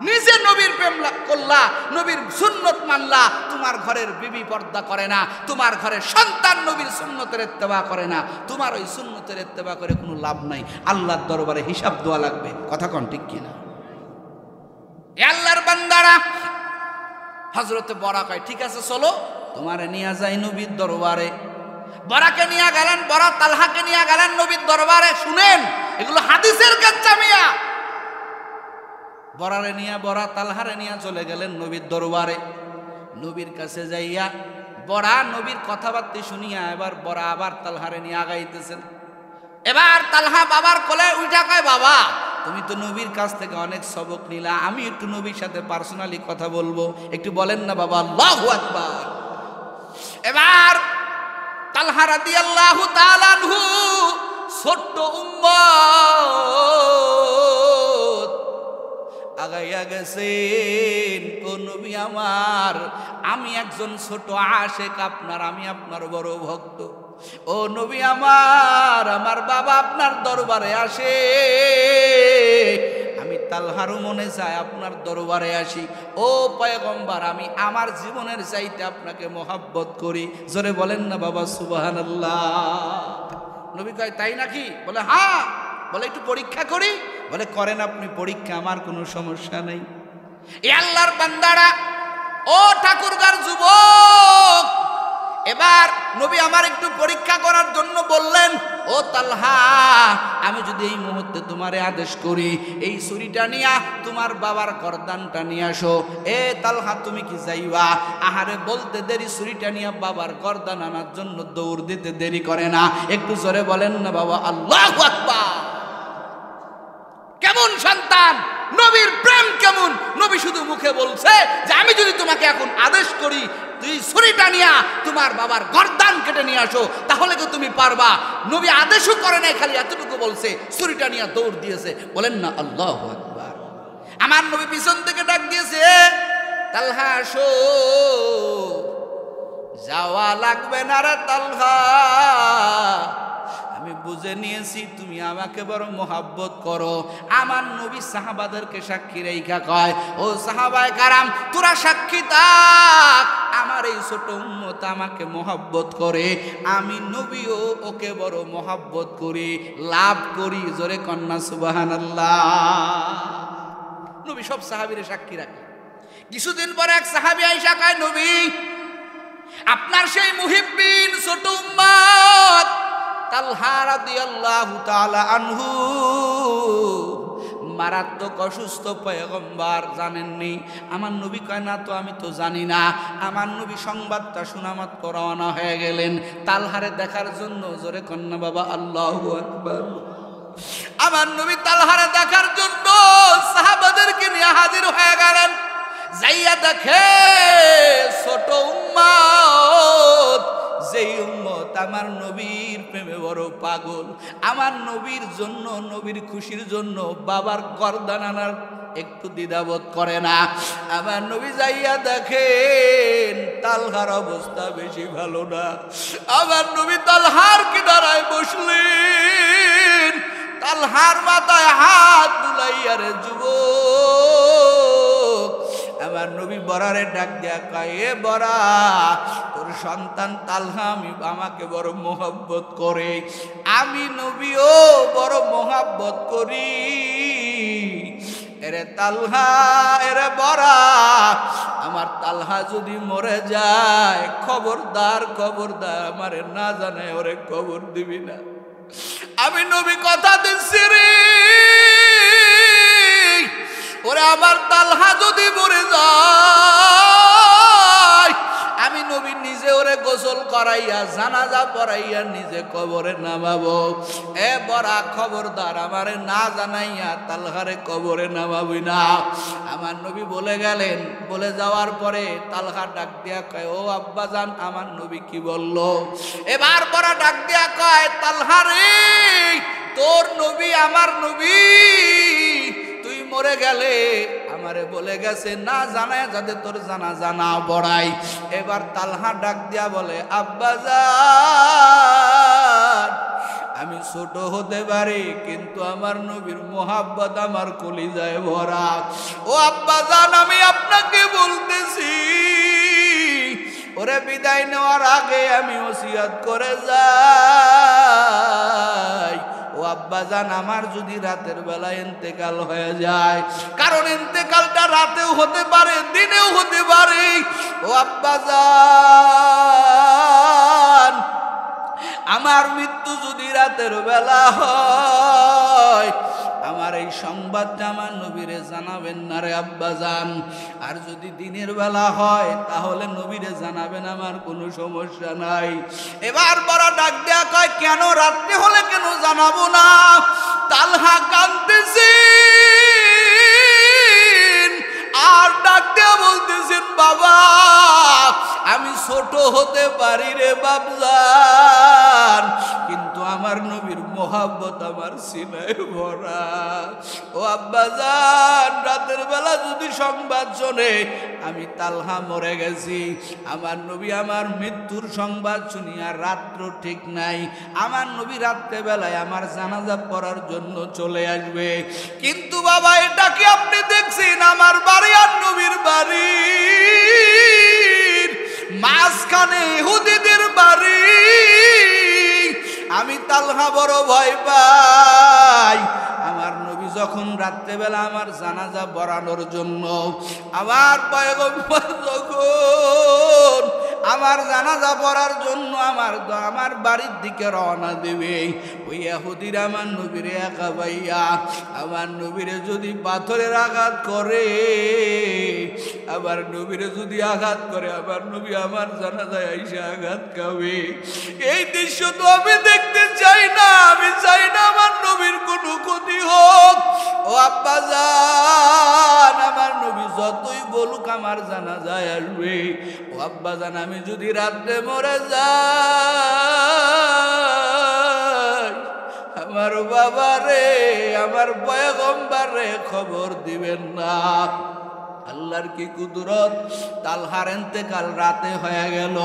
নিজে নবীর প্রেম করলা, নবীর সুন্নত মানলা, তোমার ঘরের বিবি পর্দা করে না, তোমার ঘরের সন্তান নবীর সুন্নতের ইত্তেবা করে না, তোমার ওই সুন্নতের ইত্তেবা করে কোনো লাভ নাই, আল্লাহর দরবারে হিসাব দেওয়া লাগবে। কথা কন ঠিক কিনা? এ আল্লাহর বান্দারা, হযরতে বরা কয় ঠিক আছে চলো তোমারে নিয়ে যাই নবীর দরবারে। বরাকে নিয়ে গেলেন, বরা তালহাকে নিয়ে গেলেন নবীর দরবারে। শুনেন, এগুলো হাদিসের কাচ্চা মিয়া। বরারে নিয়ে, বরা তালহারে নিয়ে চলে গেলেন নবীর দরবারে। নবীর কাছে যাইয়া বরা নবীর কথাবার্তা শুনিয়া এবার বরা আবার তালহারে নিয়ে আগাইতেছেন। এবার তালহা বাবার কোলে উঠা কয়, বাবা তুমি তো নবীর কাছ থেকে অনেক সবক নিলা, আমি একটু নবীর সাথে পার্সোনালি কথা বলবো, একটু বলেন না বাবা। আল্লাহু আকবার। এবার তালহা রাদিয়াল্লাহু তাআলা আনহু, ছোট্ট উম্মত, আগাইয়া গেছেন। ও নবী আমার, আমি একজন ছোট আশেক আপনার, আমি আপনার বড় ভক্ত। ও নবী আমার, আমার বাবা আপনার দরবারে আসে, আমি তালহারও মনে চাই আপনার দরবারে আসি। ও পয়গম্বর, আমি আমার জীবনের চাইতে আপনাকে মহব্বত করি। জোরে বলেন না বাবা সুবহানাল্লাহ। নবী কয় তাই নাকি? বলে হ্যাঁ। বলে একটু পরীক্ষা করি? বলে করেন আপনি পরীক্ষা, আমার কোনো সমস্যা নেই। এ আল্লাহর বান্দারা, ও ঠাকুরগার যুবক, এবার নবী আমার একটু পরীক্ষা করার জন্য বললেন, ও তালহা, আমি যদি এই মুহূর্তে তোমারে আদেশ করি এই ছুরিটা নিয়া তোমার বাবার গর্দানটা নিয়ে আসো, এ তালহা তুমি কি যাইবা? আহারে বলতে দেরি, ছুরিটা নিয়া বাবার গর্দান আনার জন্য দৌড় দিতে দেরি করে না। একটু জোরে বলেন না বাবা আল্লাহু আকবার। কেমন সন্তান, নবীর প্রেম কেমন! নবী শুধু মুখে বলছে যে আমি যদি তোমাকে এখন আদেশ করি তুই ছুরিটা নিয়া তোমার বাবার গর্দান কেটে নিয়ে আসো, তাহলে কি তুমি পারবা? নবী আদেশও করে নাই, খালি এতটুকু বলছে, ছুরিটা নিয়ে দৌড় দিয়েছে। বলেন না আল্লাহু আকবার। আমার নবী পিছন থেকে ডাক দিয়েছে, তালহা আসো। যাওয়া লাগবে না রে তালহা, আমি বুঝে নিয়েছি তুমি আমাকে বড় মোহাব্বত করো। আমার নবী সাহাবাদেরকে সাক্ষী রেখা কয়, ও সাহাবায়ে কারাম, তোরা সাক্ষী থাক, আমার এই ছোট উম্মত আমাকে মোহাব্বত করে, আমি নবীও ওকে বড় মোহাব্বত করি, লাভ করি। জোরে কন্যা সুবহানাল্লাহ। নবী সব সাহাবীরে সাক্ষী রাখে। কিছুদিন পরে এক সাহাবী আয়েশা কয়, নবী আপনার সেই মুহিব্বিন ছোট উম্মত তালহা রাদিয়াল্লাহু তাআলা আনহু মারাত্মক অসুস্থ, পয়গম্বর জানেননি? আমার নবী কয়, না তো আমি তো জানি না। আমার নবী সংবাদটা শোনামাত রওনা হয়ে গেলেন তালহারে দেখার জন্য। জোরে কন্যা বাবা আল্লাহু আকবার। আমার নবী তালহারে দেখার জন্য সাহাবাদেরকে নিয়ে হাজির হয়ে গেলেন। যাইয়া দেখে ছোট উম্মত, যেই উম্মত আমার নবীর প্রেমে বড় পাগল, আমার নবীর জন্য, নবীর খুশির জন্য বাবার গর্দান আনার একটু দ্বিধাবোধ করে না। আমার নবী যাইয়া দেখেন তালহার অবস্থা বেশি ভালো না। আমার নবী তালহার কিনারায় বসলেন, তালহার মাথায় হাত বুলাইয়া, রে যুবক। আমার নবী বরারে ডাক দেয়া কয়, এ বরা, তোর সন্তান তালহা আমাকে বড় মোহাব্বত করে, আমি নবীও বড় মোহাব্বত করি। এরে তালহা, এরে বরা, আমার তালহা যদি মরে যায়, খবরদার খবরদার আমারে না জানায় ওরে কবর দিবি না। আমি নবী কথা দিচ্ছি রে, ওরে আমার তালহা যদি মরে যায়, আমি নবী নিজে ওরে গোসল করাইয়া জানাজা পড়াইয়া নিজে কবরে নামাবো। এ বড়া, খবরদার আমারে না জানাইয়া তালহারে কবরে নামাবি না। আমার নবী বলে গেলেন। বলে যাওয়ার পরে তালহা ডাক দিয়া কয়, ও আব্বা জান, আমার নবী কি বলল? এবার বড়া ডাক দিয়া কয়, তালহা রে, তোর নবী আমার নবী, তুই মরে গেলে আমারে বলে গেছে না জানায় যাতে তোর জানাজা না পড়াই। এবার তালহা ডাক দিয়া বলে, আব্বা জান, আমি ছোট হতে পারি কিন্তু আমার নবীর মোহাব্বত আমার কলিজায় ভরা। ও আব্বা জান, আমি আপনাকে বলতেছি, ওরে বিদায় নেওয়ার আগে আমি ওসিয়ত করে যাই, ও আব্বা জান, আমার যদি রাতের বেলা ইন্তেকাল হয়ে যায়, কারণ ইন্তেকালটা রাতেও হতে পারে, দিনেও হতে পারে, ও আব্বা জান, আমার মৃত্যু যদি রাতের বেলা হয়, আমার এই সংবাদটা আমার নবীরে জানাবেন না রে আব্বা জান। আর যদি দিনের বেলা হয় তাহলে নবীরে জানাবেন, আমার কোনো সমস্যা নাই। এবার বড় ডাক দেয়া কয়, কেন রাত্রে হলে কেন জানাবো না? তালহা কাঁদতেছে আর ডাক দেয়া বলতেছেন, বাবা আমি ছোট হতে পারি রে বাপজান, কিন্তু আমার নবীর মোহাব্বত আমার সিনায় ভরা। ও আব্বাজান, রাতের বেলা যদি সংবাদ শোনে আমি তালহা মরে গেছি, আমার নবী আমার মৃত্যুর সংবাদ শুনিয়া রাত্র ঠিক নাই, আমার নবী রাত্রে বেলায় আমার জানাজা পড়ার জন্য চলে আসবে। কিন্তু বাবা, এটা কি আপনি দেখছেন আমার বাড়ি আর নবীর বাড়ি মাঝখানে ইহুদিদের বাড়ি? আমি তালহা বড় ভয় পাই। আমার নবী যখন রাত্রেবেলা আমার জানাজা পড়ানোর জন্য, আমার পয়গম্বর যখন আমার জানাজা পড়ার জন্য আমার বাড়ির দিকে রওনা দেবে। ওই ইহুদিরা আমার নবীরে একা পাইয়া আমার নবীরে যদি পাথরের আঘাত করে, আবার নবীরে যদি আঘাত করে, আবার নবী আমার জানাজায় আইসা আঘাত খাবে। এই দৃশ্য তো আমি দেখতে চাই না। আমি চাই না আমার নবীর কোনো ক্ষতি হোক। ও আব্বা জান, আমার নবী যতই বলুক আমার জানাজায় আসবে। ও আব্বা জান, আমি যদি রাত্রে মরে যাই, আমার বাবা রে, আমার পয়গম্বর রে খবর দিবেন না। আল্লাহর কি কুদরত! তালহার ইন্তেকাল রাতে হয়ে গেল,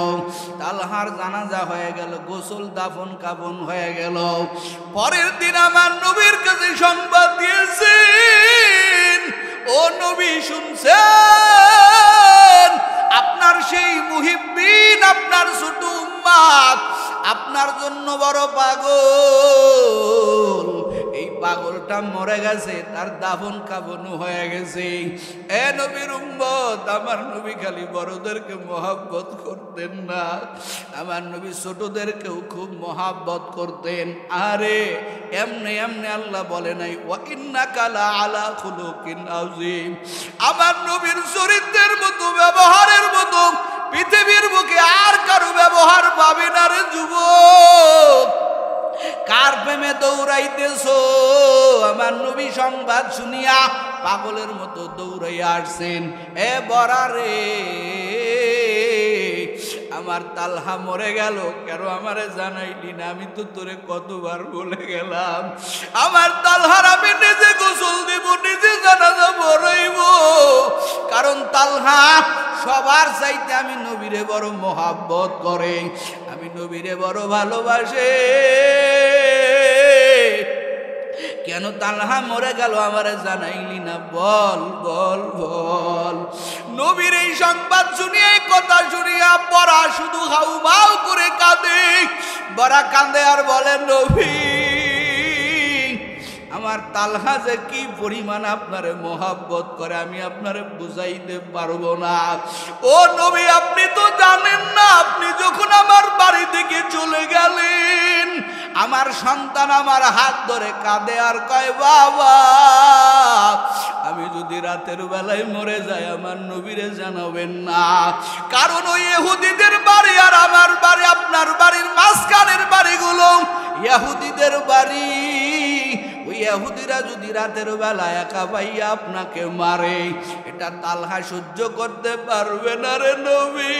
তালহার জানাজা হয়ে গেল, গোসল দাফন কাফন হয়ে গেল। পরের দিন আমার নবীর কাছে সংবাদ দিয়েছেন, ও নবী শুনছেন? আপনার সেই মুহিব্বিন, আপনার ছোট উম্মত আপনার জন্য বড় পাগল। এই পাগলটা মরে গেছে, তার দাফন কাফন হয়ে গেছে। এ নবীর উম্মত, আমার নবী খালি বড়দেরকে মহব্বত করতেন না, আমার নবী ছোটদেরকেও খুব মহব্বত করতেন। আরে এমনি এমনি আল্লাহ বলে নাই ওয়া ইন্নাকা লা আলা খুলুকিন আযীম। আমার নবীর চরিত্রের মতো, ব্যবহারের মতো পৃথিবীর বুকে আর কারো ব্যবহার পাবে না রে যুবক। কার প্রেমে দৌড়াইতেছো? আমার নবী সংবাদ শুনিয়া পাগলের মতো দৌড়াইয়া আসছেন। এ বরারে, আমার তালহা মরে গেল, কেন আমারে জানাইলি না? আমি তো তোরে কতবার বলে গেলাম আমার তালহার আমি নিজে গোসল দিব, নিজে জানাজা পড়াইব। কারণ তালহা সবার চাইতে আমি নবীরে বড় মহব্বত করে, আমি নবীরে বড় ভালোবাসে। কেন তালহা মরে গেল আমারে জানাইলি না? বল বল বল। নবীর এই সংবাদ শুনিয়ে, এই কথা শুনিয়া বড়া শুধু হাউমাউ করে কাঁদে। বড়া কাঁদে আর বলে, নবী আমার তালহা যে কি পরিমাণ আপনারে মহব্বত করে আমি আপনারে বুঝাইতে পারবো না। ও নবী, আপনি তো জানেন না, আপনি যখন আমার বাড়ি থেকে চলে গেলেন, আমার সন্তান আমার হাত ধরে কাঁদে আর কয়, বাবা আমি যদি রাতের বেলায় মরে যাই আমার নবীরে জানাবেন না। কারণ ওই ইহুদিদের বাড়ি আর আমার বাড়ি, আপনার বাড়ির মাঝখানের বাড়িগুলো ইহুদিদের বাড়ি। ওই ইহুদিরা যদি রাতের বেলা একা পাইয়া আপনাকে মারে, এটা তালহা সহ্য করতে পারবে না রে নবী।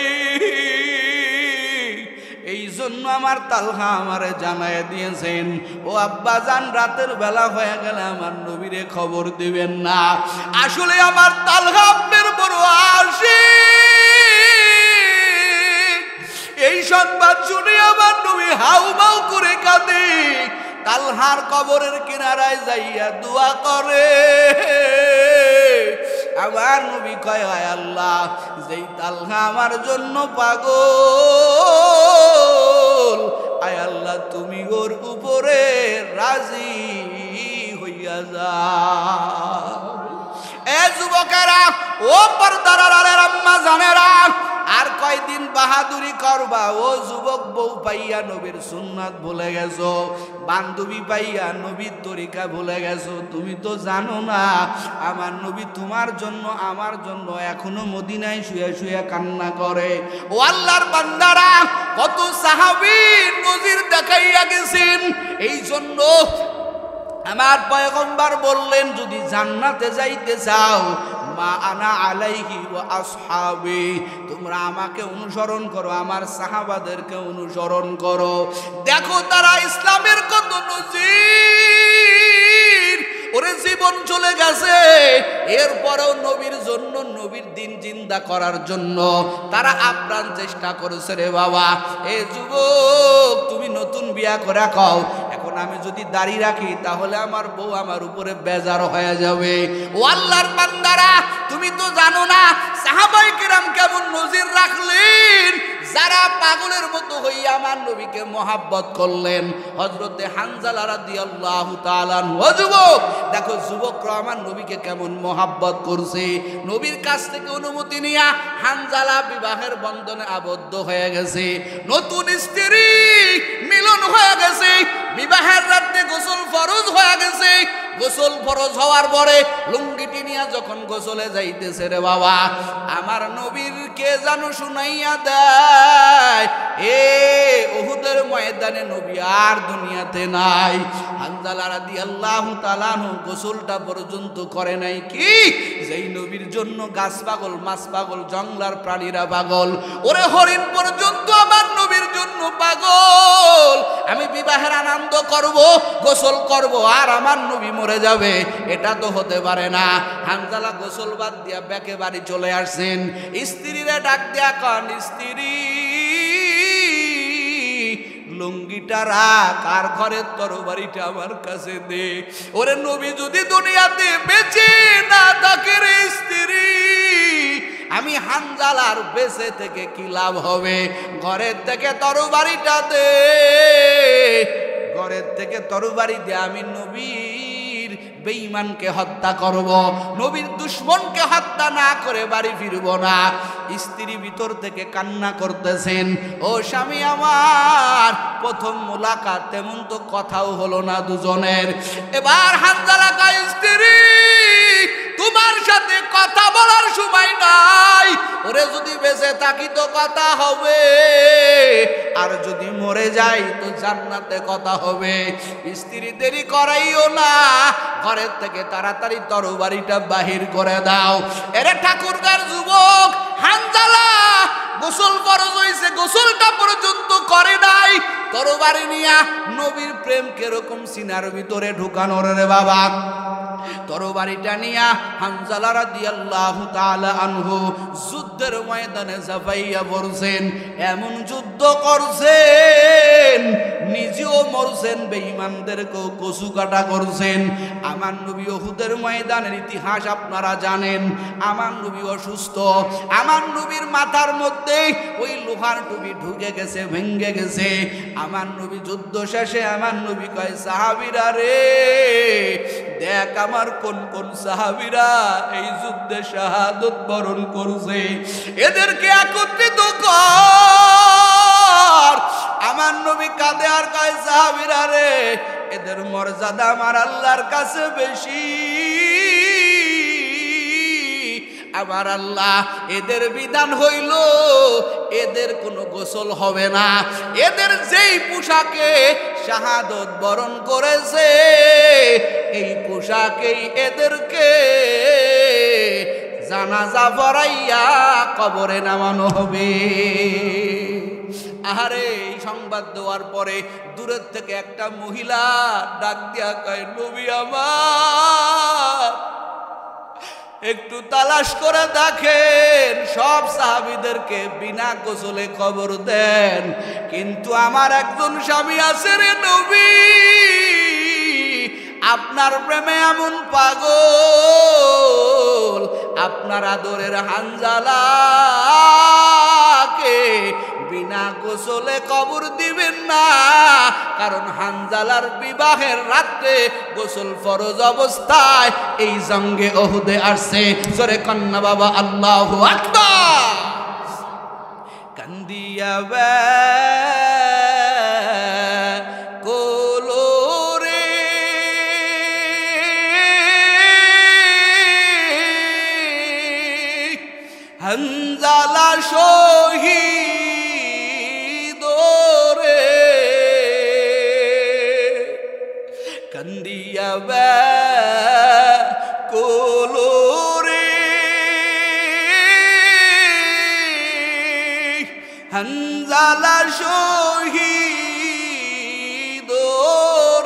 এই জন্য আমার তালহা আমারে জানায় দিয়েছেন, ও আব্বা জান রাতের বেলা হয়ে গেলে আমার নবীরে খবর দিবেন না। আসলে আমার তালহা আপনার বড় আশিক। এই সংবাদ শুনে আমার নবী হাউমাউ করে কাঁদে, তালহার কবরের কিনারায় যাইয়া দোয়া করে। আমার নবী কয়, হায় আল্লাহ, যেই তালহা আমার জন্য পাগল, আয় আল্লাহ তুমি ওর উপরে রাজি হইয়া যাও। এ যুবকেরা, ও পর্দার আড়ালের আম্মা জানেরা, আর কয়দিন বাহাদুরি করবা? ও যুবক বউ পাইয়া নবীর সুন্নাত ভুলে গেছো, বান্ধবী পাইয়া নবীর তরিকা ভুলে গেছো। তুমি তো জানো না আমার নবী তোমার জন্য আমার জন্য এখনো মদিনায় শুয়ে শুয়ে কান্না করে। ও আল্লাহর বান্দারা, কত সাহাবী নজির দেখাইয়া গেছেন। এই জন্য আমার পয়গম্বর বললেন, যদি জান্নাতে যাইতে চাও মা আনা আলাইহি ওয়া আসহাবি, তোমরা আমাকে অনুসরণ করো, আমার সাহাবাদেরকে অনুসরণ করো। দেখো তারা ইসলামের কত নজির, ওরে জীবন চলে গেছে, এরপরেও নবীর জন্য, নবীর দিন জিন্দা করার জন্য তারা আপ্রাণ চেষ্টা করেছে রে বাবা। এ যুবক, তুমি নতুন বিয়া করে খাও, এখন আমি যদি দাড়ি রাখি তাহলে আমার বউ আমার উপরে বেজার হয়ে যাবে। ও আল্লাহর বান্দারা, তুমি তো জানো না সাহাবায়ে কিরাম কেমন নজির রাখলেন, যারা পাগলের মতো হইয়া আমার নবীকে মহাব্বত করলেন। হযরতে হানজালা রাদিয়াল্লাহু তাআলা আনহু, যুবক দেখো যুবকরা আমার নবীকে কেমন মহাব্বত করছে। নবীর কাছ থেকে অনুমতি নিয়া হানজালা বিবাহের বন্ধনে আবদ্ধ হয়ে গেছে, নতুন স্ত্রী মিলন হয়ে গেছে, বিবাহের রাতে গোসল ফরজ হয়ে গেছে। গোসল ফরজ হওয়ার পরে লুঙ্গিটি নিয়ে যখন গোসলে যাইতেছে রে বাবা, আমার নবীর কে জানো শুনাইয়া দেয়, এ উহুদের ময়দানে নবী আর দুনিয়াতে নাই। হানজালা রাদিয়াল্লাহু তাআলা গোসলটা পর্যন্ত করে নাই, কি যেই নবীর জন্য গাছ পাগল, মাছ পাগল, জঙ্গলার প্রাণীরা পাগল, ওরে হরিণ পর্যন্ত আমার নবীর জন্য পাগল। আমি বিবাহের আনন্দ করব, গোসল করব, আর আমার নবী মরে যাবে, এটা তো হতে পারে না। হানজালা গোসল বাদ দিয়া ব্যাকে বাড়ি চলে আসছেন। স্ত্রীরে ডাক দিয়া কন, স্ত্রী লুঙ্গিটা রাখ, আর ঘরের তরবারিটা আমার কাছে দে। ওরে নবী যদি দুনিয়াতে বেঁচে না থাকে রে স্ত্রী, আমি হানজালার বেঁচে থেকে কি লাভ হবে? ঘরের থেকে তরবারিটা দে, ঘরের থেকে তরবারি দে, আমি নবীর বেঈমানকে হত্যা করব, নবীর দুশমনকে হত্যা না করে বাড়ি ফিরব না। স্ত্রী ভিতর থেকে কান্না করতেছেন, ও স্বামী আমার, প্রথম মুলাকাত, তেমন তো কথাও হলো না দুজনের। এবার হানজালা কয়, স্ত্রী তোমার সাথে কথা বলার সময় নাই, ওরে যদি বেঁচে থাকি তো কথা হবে, আর যদি মরে যাই তো জান্নাতে কথা হবে। স্ত্রী দেরি করাইও না, ঘরের থেকে তাড়াতাড়ি তরবারিটা বাহির করে দাও। এরে ঠাকুরগার যুবক, হানজালা গোসল ফরজ হইছে, গোসলটা পর্যন্ত করে নাই, তরবারি নিয়া নবীর প্রেম কিরকম সিনার ভিতরে ঢুকানোর রে বাবা। তরবারিটা নিয়া হানজালা রাদিয়াল্লাহু তাআলা আনহু যুদ্ধের ময়দানে ঝাঁপাইয়া পড়ছেন। এমন যুদ্ধ করছেন, নিজেও মরছেন, বেঈমানদেরকেও কচু কাটা করছেন। আমার নবী উহুদের ময়দানের ইতিহাস আপনারা জানেন। আমার নবী অসুস্থ, আমার নবীর মাথার মধ্যে ওই লোহার টুপি ঢুকে গেছে, ভেঙে গেছে। আমার নবী যুদ্ধ শেষে আমার নবী কয়, সাহাবীরা রে দেখ আমার কোন কোন সাহাবীরা এই যুদ্ধে শাহাদত বরণ করছে, এদেরকে একত্রিত কর। আমার নবী কাঁদে আর কয়, সাহাবীরা রে এদের মর্যাদা আমার আল্লাহর কাছে বেশি, আমার আল্লাহ এদের বিধান হইল এদের কোনো গোসল হবে না, এদের যেই পোশাকে শাহাদত বরণ করেছে এই পোশাকেই এদেরকে জানাজা পড়াইয়া কবরে নামানো হবে। আহারে, এই সংবাদ দেওয়ার পরে দূরের থেকে একটা মহিলা ডাক দিয়া কয়, নবী আমার একটু তালাশ করে দেখেন, সব সাহাবীদেরকে বিনা গোসলে কবর দেন, কিন্তু আমার একজন স্বামী আছে রে নবী, আপনার প্রেমে এমন পাগল, আপনার আদরের হানজালাকে বিনা গোসলে কবর দিবেন না, কারণ হানজালার বিবাহের রাতে গোসল ফরজ অবস্থায় এই জঙ্গে উহুদে আসছে। জোরে কন্না বাবা আল্লাহু আকবার। কান্দিয়া হানজালা শহীদ রে, কান্দিয়া কোলো রে, হানজালা শহীদ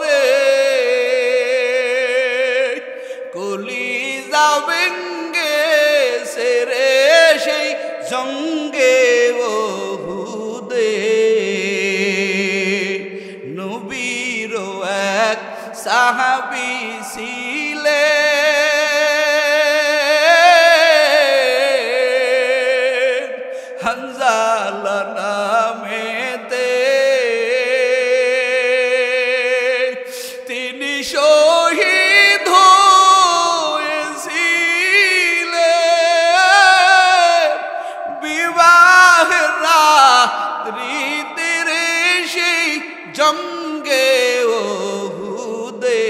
রে, কলিজা ভেঙ্গে সেরে সেই জঙ্গে উহুদে, নবীর এক সাহাবী ছিলেন হানজালা নামেতে, তিনি শহীদ হয়েছিলেন বিবাহ জঙ্গে ওহুদে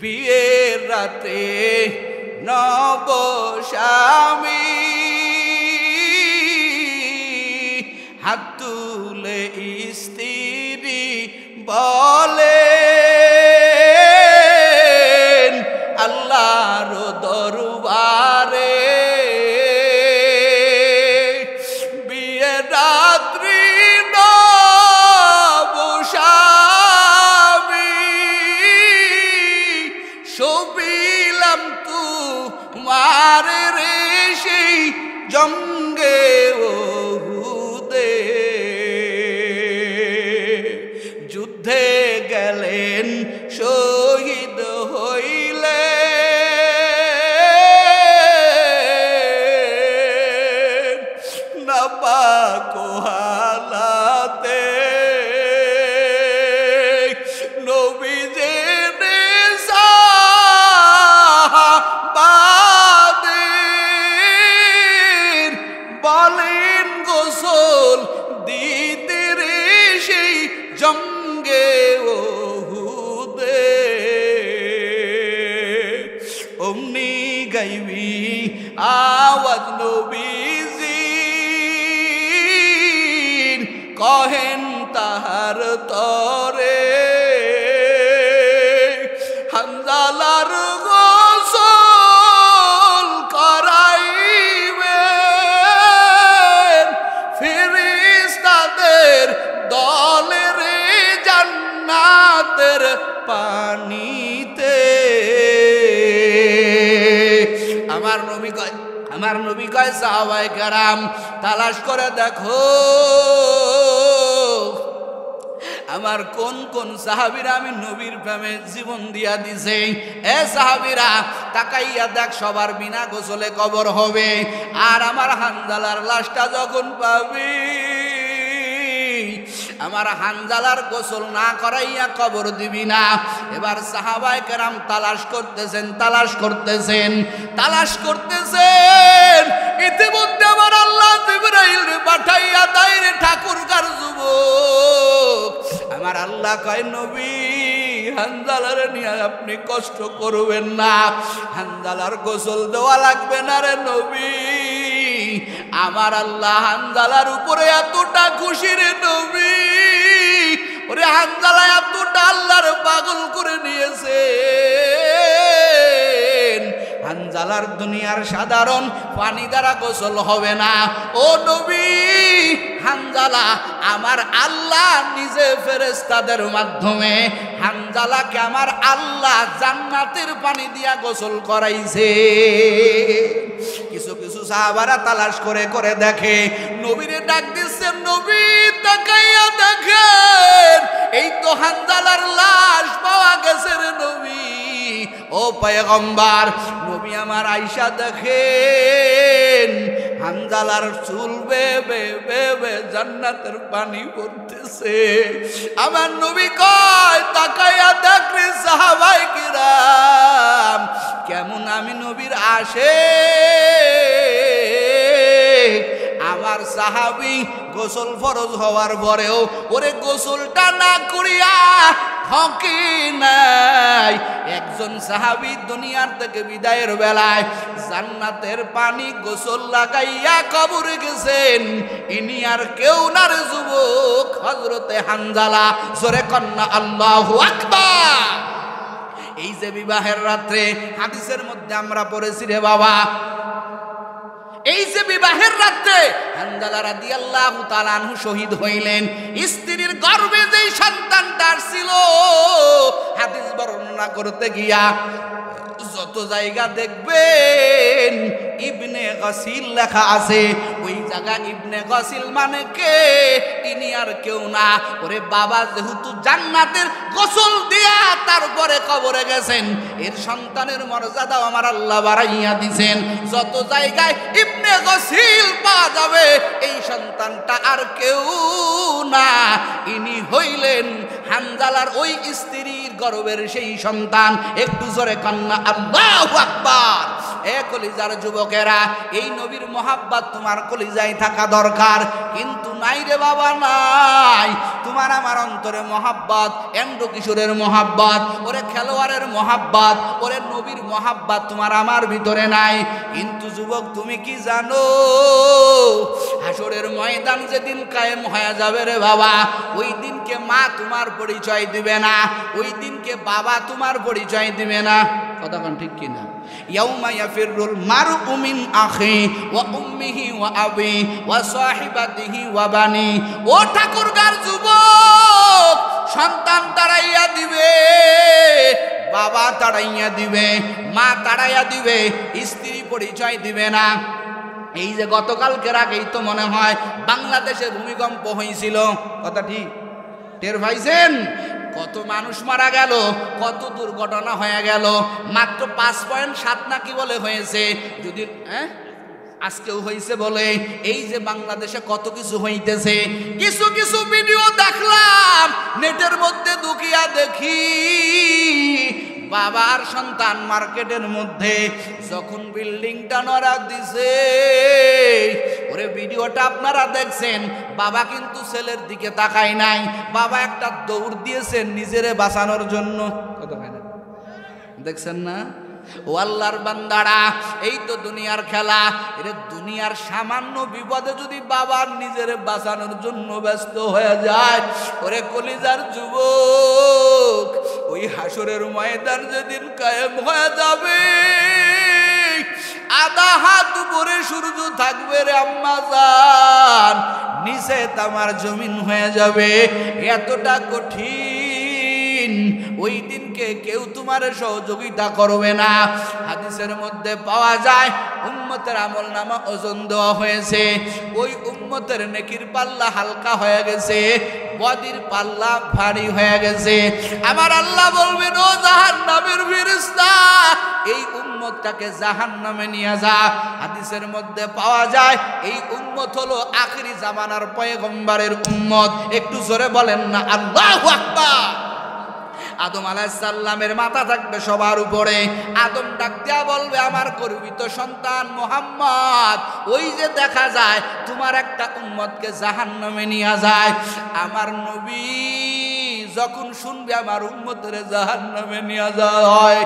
বিয়ের রাতে নবস্বামী হাত তুলে স্ত্রী বলে আল্লাহর দরবারে বিয়ের রাত্রি নবস্বামী শোভিলাম তোমার রে সেই জঙ্গে ওহুদে যুদ্ধে গেলেন শহীদ হইলে নাপাক হালাতে নবীজে বলেন গোসল দিতে রে সেই জঙ্গে ওহুদে অমনি গাইবি আওয়াজ নবীজি কহেন তাহার তরে হানজালার গোসল করাইবেন ফেরেশতাদের দলের জান্নাতের পানিতে আমার নবী কয় সাহাবায়ে কেরাম তালাশ করে দেখো আমার কোন কোন সাহাবীরা আমি নবীর প্রেমে জীবন দিয়া দিছে এ সাহাবীরা তাকাইয়া দেখ সবার বিনা গোসলে কবর হবে আর আমার হানজালার লাশটা যখন পাবি আমার হানজালার গোসল না করাইয়া কবর দিবি না এবার সাহাবায়ে কেরাম তালাশ করতেছেন ইতিমধ্যে আমার আল্লাহ জিবরাইল পাঠাইয়া দাইরে ঠাকুরকার যুবক আমার আল্লাহ কয় নবী হানজালার নিয়ে আপনি কষ্ট করবেন না হানজালার গোসল দেওয়া লাগবে না রে নবী আমার আল্লাহ হানজালার উপরে এতটা খুশি রে নবী ওরে হানজালা এতটা আল্লাহর পাগল করে নিয়েছে হানজালার দুনিয়ার সাধারণ পানি দ্বারা গোসল হবে না ও নবী হানজালা আমার আল্লাহ নিজে ফেরেশতাদের মাধ্যমে হানজালাকে আমার আল্লাহ জান্নাতের পানি দিয়া গোসল করাইছে কিছু কিছু সাহাবারা তালাশ করে করে দেখে নবীরে ডাক দিচ্ছেন নবী তাকাইয়া দেখেন এই তো হানজালার লাশ পাওয়া গেছে রে নবী ও পয়গম্বর নবী আমার আয়েশা দেখেন হানজালার চুল বেবে বেবে জান্নাতের পানি পড়তেছে আমার নবী কয় তাকাইয়া দেখরে সাহাবায়ে কিরাম কেমন আমি নবীর আশিক আমার সাহাবী গোসল ফরজ হওয়ার পরেও ওরে গোসলটা না করিয়া হকি নাই একজন সাহাবী দুনিয়ার থেকে বিদায়ের বেলায় জান্নাতের পানি গোসল লাগাইয়া কবরে গেছেন ইনি আর কেউ না রে যুবক হযরতে হানজালা জোরে কন্না আল্লাহু আকবার এই যে বিবাহের রাত্রে হাদিসের মধ্যে আমরা পড়েছি রে বাবা এই যে বিবাহের রাত্রে হানজালা রাদিয়াল্লাহু তাআলা আনহু শহীদ হইলেন স্ত্রীর গর্ভে যেই সন্তানটা ছিল হাদিস বর্ণনা করতে গিয়া যত জায়গা দেখবেন ইবনে গাসিল লেখা আছে ওই জায়গা ইবনে গাসিল মানে কে তিনি আর কেউ না ওরে বাবা যেহেতু জান্নাতের গোসল দিয়া তারপরে কবরে গেছেন এর সন্তানের মর্যাদা আমার আল্লাহ বাড়াইয়া দিবেন যত জায়গায় ইবনে গাসিল পাওয়া যাবে এই সন্তানটা আর কেউ না ইনি হইলেন হানজালার ওই স্ত্রীর গর্ভের সেই সন্তান একটু জোরে কান্না আল্লাহু আকবার এ কলিজার যুবকেরা, এই নবীর মোহাব্বত তোমার কলিজায় থাকা দরকার, কিন্তু নাই রে বাবা, নাই। তোমার আমার অন্তরে মোহাব্বত, এন্ডো কিশোরের মোহাব্বত, ওরে খেলোয়াড়ের মোহাব্বত, ওরে নবীর মোহাব্বত তোমার আমার ভিতরে নাই। কিন্তু যুবক, তুমি কি জানো, হাসরের ময়দান যেদিন কায়েম হয়ে যাবে রে বাবা, ওই দিনকে মা তোমার পরিচয় দিবে না, ওই দিনকে বাবা তোমার পরিচয় দিবে না। কথা কোন ঠিক কিনা? ইয়াউমা ইয়াফিরুল মারউ মিন আখি ওয়া উম্মিহি ওয়া আবি ওয়া সাহিবাতিহি ওয়া বানি। ও ঠাকুরগার যুবক, সন্তান তাড়াইয়া দিবে, বাবা তাড়াইয়া দিবে, মা তাড়াইয়া দিবে, স্ত্রী পরিচয় দিবে না। এই যে গতকালকের আগেই তো মনে হয় বাংলাদেশে ভূমিকম্প হয়েছিল, কথা ঠিক? টের পাইছেন? কত মানুষ মারা গেল, কত দুর্ঘটনা হয়ে গেল। মাত্র 5.7 নাকি বলে হয়েছে, যদি আজকেও হয়েছে বলে। এই যে বাংলাদেশে কত কিছু হইতেছে, কিছু কিছু ভিডিও দেখলাম নেটের মধ্যে ঢুকিয়া দেখি, বাবার সন্তান মার্কেটের মধ্যে যখন বিল্ডিংটা নড়া দিছে, ওরে ভিডিওটা আপনারা দেখছেন, বাবা কিন্তু ছেলের দিকে তাকায় নাই, বাবা একটা দৌড় দিয়েছেন নিজেরে বাঁচানোর জন্য। কত হয় না, দেখছেন না? ও আল্লাহর বান্দারা, এই তো দুনিয়ার খেলা। এর দুনিয়ার সামান্য বিপদে যদি বাবার নিজের বাঁচানোর জন্য ব্যস্ত হয়ে যায়, ওরে কলিজার যুবক, ওই হাসরের ময়দান যেদিন কায়েম হয়ে যাবে, আধা হাত উপরে সূর্য থাকবে রে আম্মা জান, নিচে তামার জমিন হয়ে যাবে। এতটা কঠিন, ওই দিনকে কেউ তোমার সহযোগিতা করবে না। হাদিসের মধ্যে পাওয়া যায়, উম্মতের আমল নামা ওজন দেওয়া হয়েছে, ওই উম্মতের নেকির পাল্লা হালকা হয়ে গেছে, বদির পাল্লা ভারী হয়ে গেছে। আমার আল্লাহ বলবেন, ও জাহান্নামের ফেরেশতা, এই উম্মতটাকে জাহান্নামে নিয়ে যা। হাদিসের মধ্যে পাওয়া যায়, এই উম্মত হলো আখিরি জামানার পয়গম্বরের উম্মত। একটু জোরে বলেন না আল্লাহু আকবার। আদম আলাইহিস সালামের মাথা থাকবে সবার উপরে। আদম ডাক দিয়া বলবে, আমার গর্বিত সন্তান মুহাম্মদ, ওই যে দেখা যায় তোমার একটা উম্মতকে জাহান্নামে নিয়ে যায়। আমার নবী যখন শুনবে আমার উম্মতের জাহান্নামে নিয়ে যাওয়া হয়,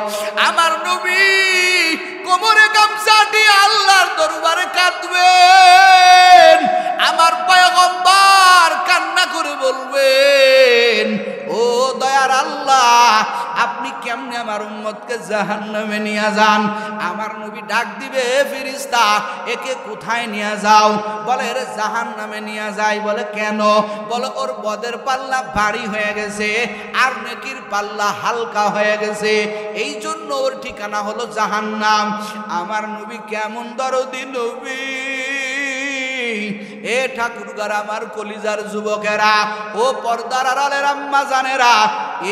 আমার নবী কোমরে গামছা দিয়ে আল্লাহর দরবারে কাঁদবেন। আমার পয়গম্বর কান্না করে বলবেন, ও দয়ার আল্লাহ, আপনি কেমনে আমার উম্মতকে জাহান্নামে নিয়ে যান? আমার নবী ডাক দিবে, ফেরেশতা একে কোথায় নিয়ে যাও? বলে, এর জাহান্নামে নিয়ে যাই। বলে, কেন? বলে, ওর বদের পাল্লা ভারী হয়ে গেছে আর নেকির পাল্লা হালকা হয়ে গেছে, এই জন্য ওর ঠিকানা হলো জাহান্নাম। আমার নবী কেমন দরদি নবী! এ ঠাকুরগার আমার কলিজার যুবকেরা, ও পর্দার আড়ালের আম্মা জানেরা,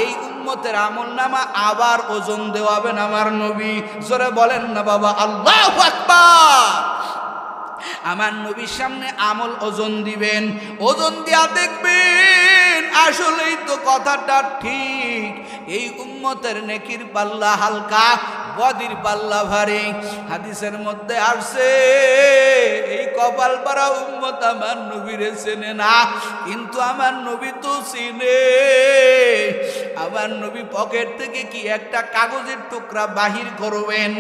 এই উম্মতের আমল নামা আবার ওজন দেওয়াবেন আমার নবী। জোরে বলেন না বাবা আল্লাহু আকবার। আমার নবীর সামনে আমল ওজন দিবেন, ওজন দিয়া দেখবেন আসলেই তো কথাটা ঠিক, এই উম্মতের নেকির পাল্লা হালকা, বদির পাল্লা ভারী। হাদিসের মধ্যে আসছে, এই কপাল পারা উম্মত আমার নবীরে চেনে না, কিন্তু আমার নবী তো চিনে। আমার নবী পকেট থেকে কি একটা কাগজের টুকরা বাহির করবেন,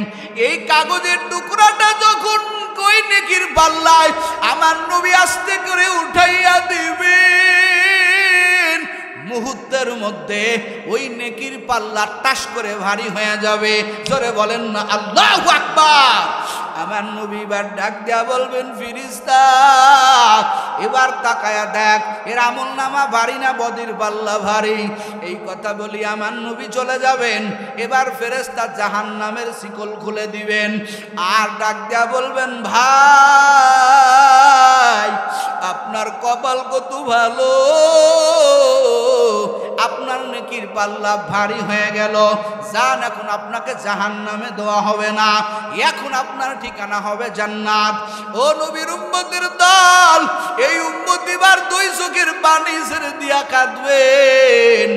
এই কাগজের টুকরাটা যখন ওই নেকির পাল্লায় আমার নবী আস্তে করে উঠাইয়া দিবেন, মুহূর্তের মধ্যে ওই নেকির পাল্লা টাস করে ভারী হয়ে যাবে। জোরে বলেন না আল্লাহু আকবার। আমার নবী এবার ডাক দিয়া বলবেন, ফেরেশতা এবার তাকায়া দেখ, এর আমল নামা ভারী না বদির পাল্লা ভারী? এই কথা বলি আমার নবী চলে যাবেন। এবার ফেরেশতা জাহান্নামের শিকল খুলে দিবেন, আর ডাক দিয়া বলবেন, ভাই আপনার কপাল কত ভালো, আপনার নেকির পাল্লা ভারী হয়ে গেল, যান এখন আপনাকে জাহান্নামে দেওয়া হবে না, এখন আপনার ঠিকানা হবে জান্নাত। ও নবীর উম্মতের দল, এই উম্মত এবার দুই চোখের পানি ছেড়ে দিয়া কাঁদবেন।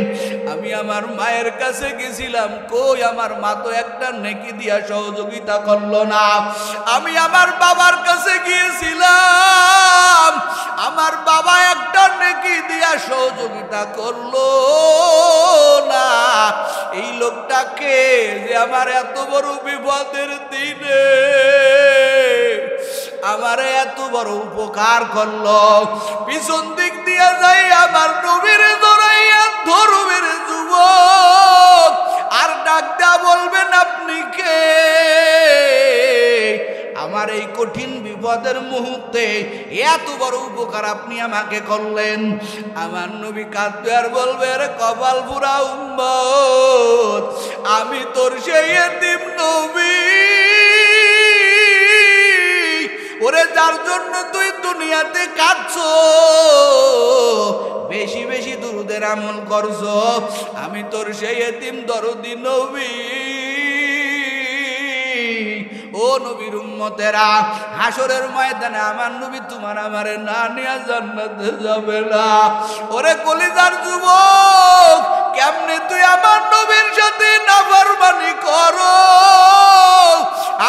আমি আমার মায়ের কাছে গেছিলাম, কই আমার মা তো একটা নেকি দিয়া সহযোগিতা করলো না। আমি আমার বাবার কাছে গিয়েছিলাম, আমার বাবা একটা নেকি দিয়া সহযোগিতা করলো না। এই লোকটাকে যে আমার এত বড় বিপদের দিনে আমার এত বড় উপকার করলো, পিছন দিক দিয়া যাই আমার নবীর দৌড়াইয়া ধরবের যুবক, আর ডাক দেয়া বলবেন আপনি কে? আমার এই কঠিন বিপদের মুহূর্তে এত বড় উপকার আপনি আমাকে করলেন। আমার নবী কাঁদবে আর বলবে, রে কপাল পুরা উম্মত, আমি তোর সেই এতিম নবী, ওরে যার জন্য তুই দুনিয়াতে কাঁদছো, বেশি বেশি দুরুদের আমল করছো। আমি তোর সেই এতিম দরদি নবী। ও নবীর উম্মতেরা, হাসরের ময়দানে আমার নবী তোমার আমারে না নিয়ে জান্নাতে যাবে না। ওরে কলিজার যুবক, কেমনে তুই আমার নবীর সাথে নাফরমানি করো?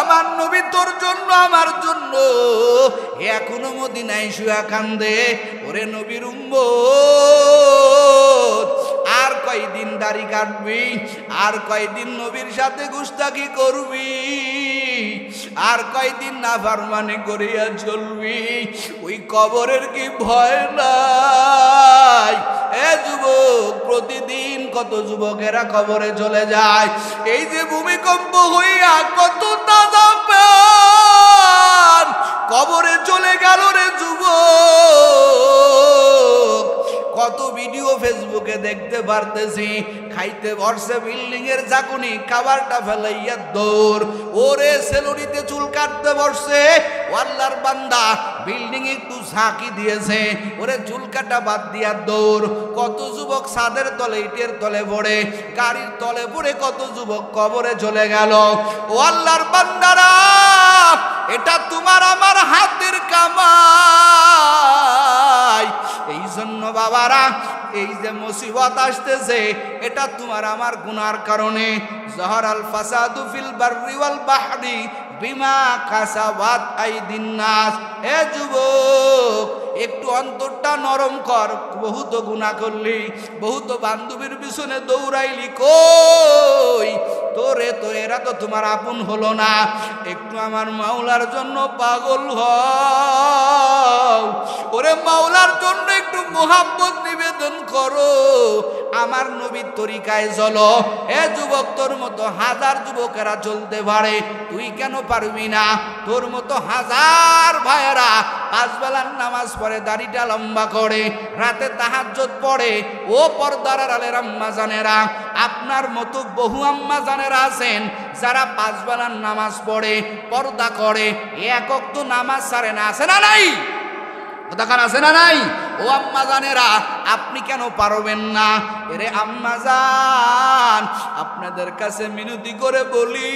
আমার নবী তোর জন্য আমার জন্য এখনো মদিনায় শুয়া কান্দে। ওরে নবীর উম্মত, আর কয়দিন দাড়ি কাটবি? আর কয়দিন নবীর সাথে গুস্তাখি করবি? আর কয়দিন নাফরমানি করিয়া চলবি? ওই কবরের কি ভয় নাই? এ যুবক, প্রতিদিন কত যুবকেরা কবরে চলে যায়। এই যে ভূমিকম্প হইয়া কত তাজা প্রাণ কবরে চলে গেল রে যুবক। কত ভিডিও ফেসবুকে দেখতে পারতেছি, খাইতে বসে বিল্ডিং এর ঝাঁকুনি, খাবারটা ফেলাইয়া দৌড়। ওরে সেলুনিতে চুল কাটতে বসছে, আল্লাহর বান্দা বিল্ডিং একটু ঝাঁকি দিয়েছে, ওরে চুল কাটা বাদ দিয়া দৌড়। কত যুবক ছাদের তলে, ইটের তলে পড়ে, গাড়ির তলে পড়ে কত যুবক কবরে চলে গেল। ও আল্লাহর বান্দারা, এটা তোমার আমার হাতের কামাই। এই জন্য বাবারা, এই যে মুসিবত আসতেছে, এটা তোমার আমার গুনার কারণে। জহরাল ফাসাদু ফিল বাররি ওয়াল বাহরি বিমা কাসাবাত আইদিন নাস। এ যুবক, একটু অন্তরটা নরম কর। বহুত গুনাহ করলি, বহুত বান্ধবীর পিছনে দৌড়াইলি, কই তোরে তো এরা তো তোমার আপন হলো না। একটু আমার মাওলার জন্য পাগল হও। ওরে মাওলার জন্য একটু মোহাব্বত নিবেদন করো, আমার নবীর তরিকায় চলো। এ যুবক, তোর মতো হাজার যুবকেরা চলতে পারে, তুই কেন পারবি না? তোর মতো হাজার ভাইয়েরা পাঁচ বেলার নামাজ পড়ে, দাড়িটা লম্বা করে, রাতে তাহাজ্জুদ পড়ে। ও পর্দার আড়ালের আম্মা জানেরা, আপনার মতো বহু আম্মা জানেরা আছেন যারা পাঁচ বেলার নামাজ পড়ে, পর্দা করে, এক ওয়াক্ত নামাজ ছাড়ে না। আছে না নাই? দেখার আছে না নাই? ও আম্মা জানেরা, আপনি কেন পারবেন না? এরে আম্মা জান, আপনাদের কাছে মিনতি করে বলি,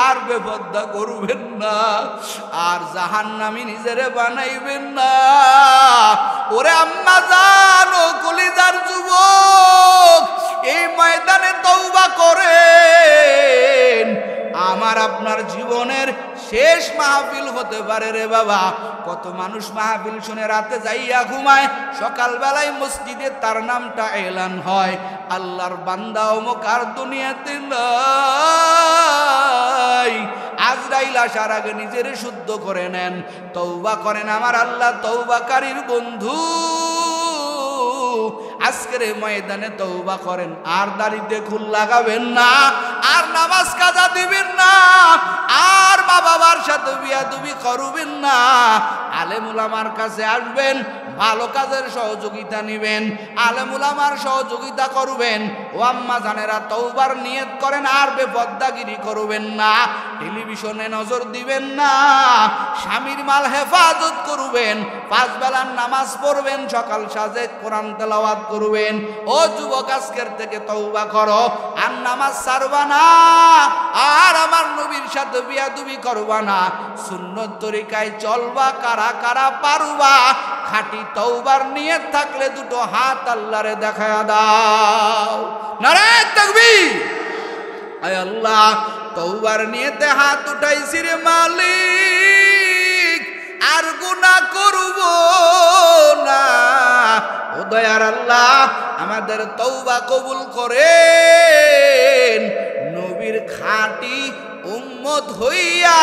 আর বেপরদা করবেন না, আর জাহান্নামী নিজেরে বানাইবেন না। ওরে আম্মা জান, ও কলিজার যুবক, এই ময়দানে তওবা করেন। আমার আপনার জীবনের শেষ মাহফিল হতে পারে রে বাবা। কত মানুষ মাহফিল শুনে রাতে যাইয়া ঘুমায়, সকালবেলায় মসজিদে তার নামটা এলান হয়, আল্লাহর বান্দা অমুক আর দুনিয়াতে নাই। আজরাইল আসার আগে নিজের শুদ্ধ করে নেন, তওবা করেন। আমার আল্লাহ তওবাকারীর বন্ধু। আজকের এই ময়দানে তওবা করেন, আর দাড়িতে খুল লাগাবেন না, আর নামাজ কাজা দিবেন না, আর মা বাবার সাথে বিয়াদবি করবেন না। আলেম উলামার কাছে আসবেন, ভালো কাজের সহযোগিতা নেবেন, আলেম উলামার সহযোগিতা করবেন। ও আম্মা জানেরা, তওবার নিয়ত করেন, আর বেপরদাগিরি করবেন না, টেলিভিশনে নজর দিবেন না, স্বামীর মাল হেফাজত করবেন, পাঁচ বেলার নামাজ পড়বেন, সকাল সাজে কোরআন তেলাওয়াত করবেন। ও যুবক, আজকের থেকে তওবা করো, আর নামাজ ছাড়বা না, আর আমার নবীর সাথে বিয়াদবি করবা না, সুন্নত তরিকায় চলবা। কারা কারা পারবা খাঁটি তওবার নিয়ত থাকলে দুটো হাত আল্লাহরে দেখায়া দাও। নারায়ে তাকবীর। আয় আল্লাহ, তওবার নিয়তে হাত উঠাইছি রে মালিক, আর গুনাহ করব না। ও দয়ার আল্লাহ, আমাদের তওবা কবুল করেন, নবীর খাঁটি উম্মত হইয়া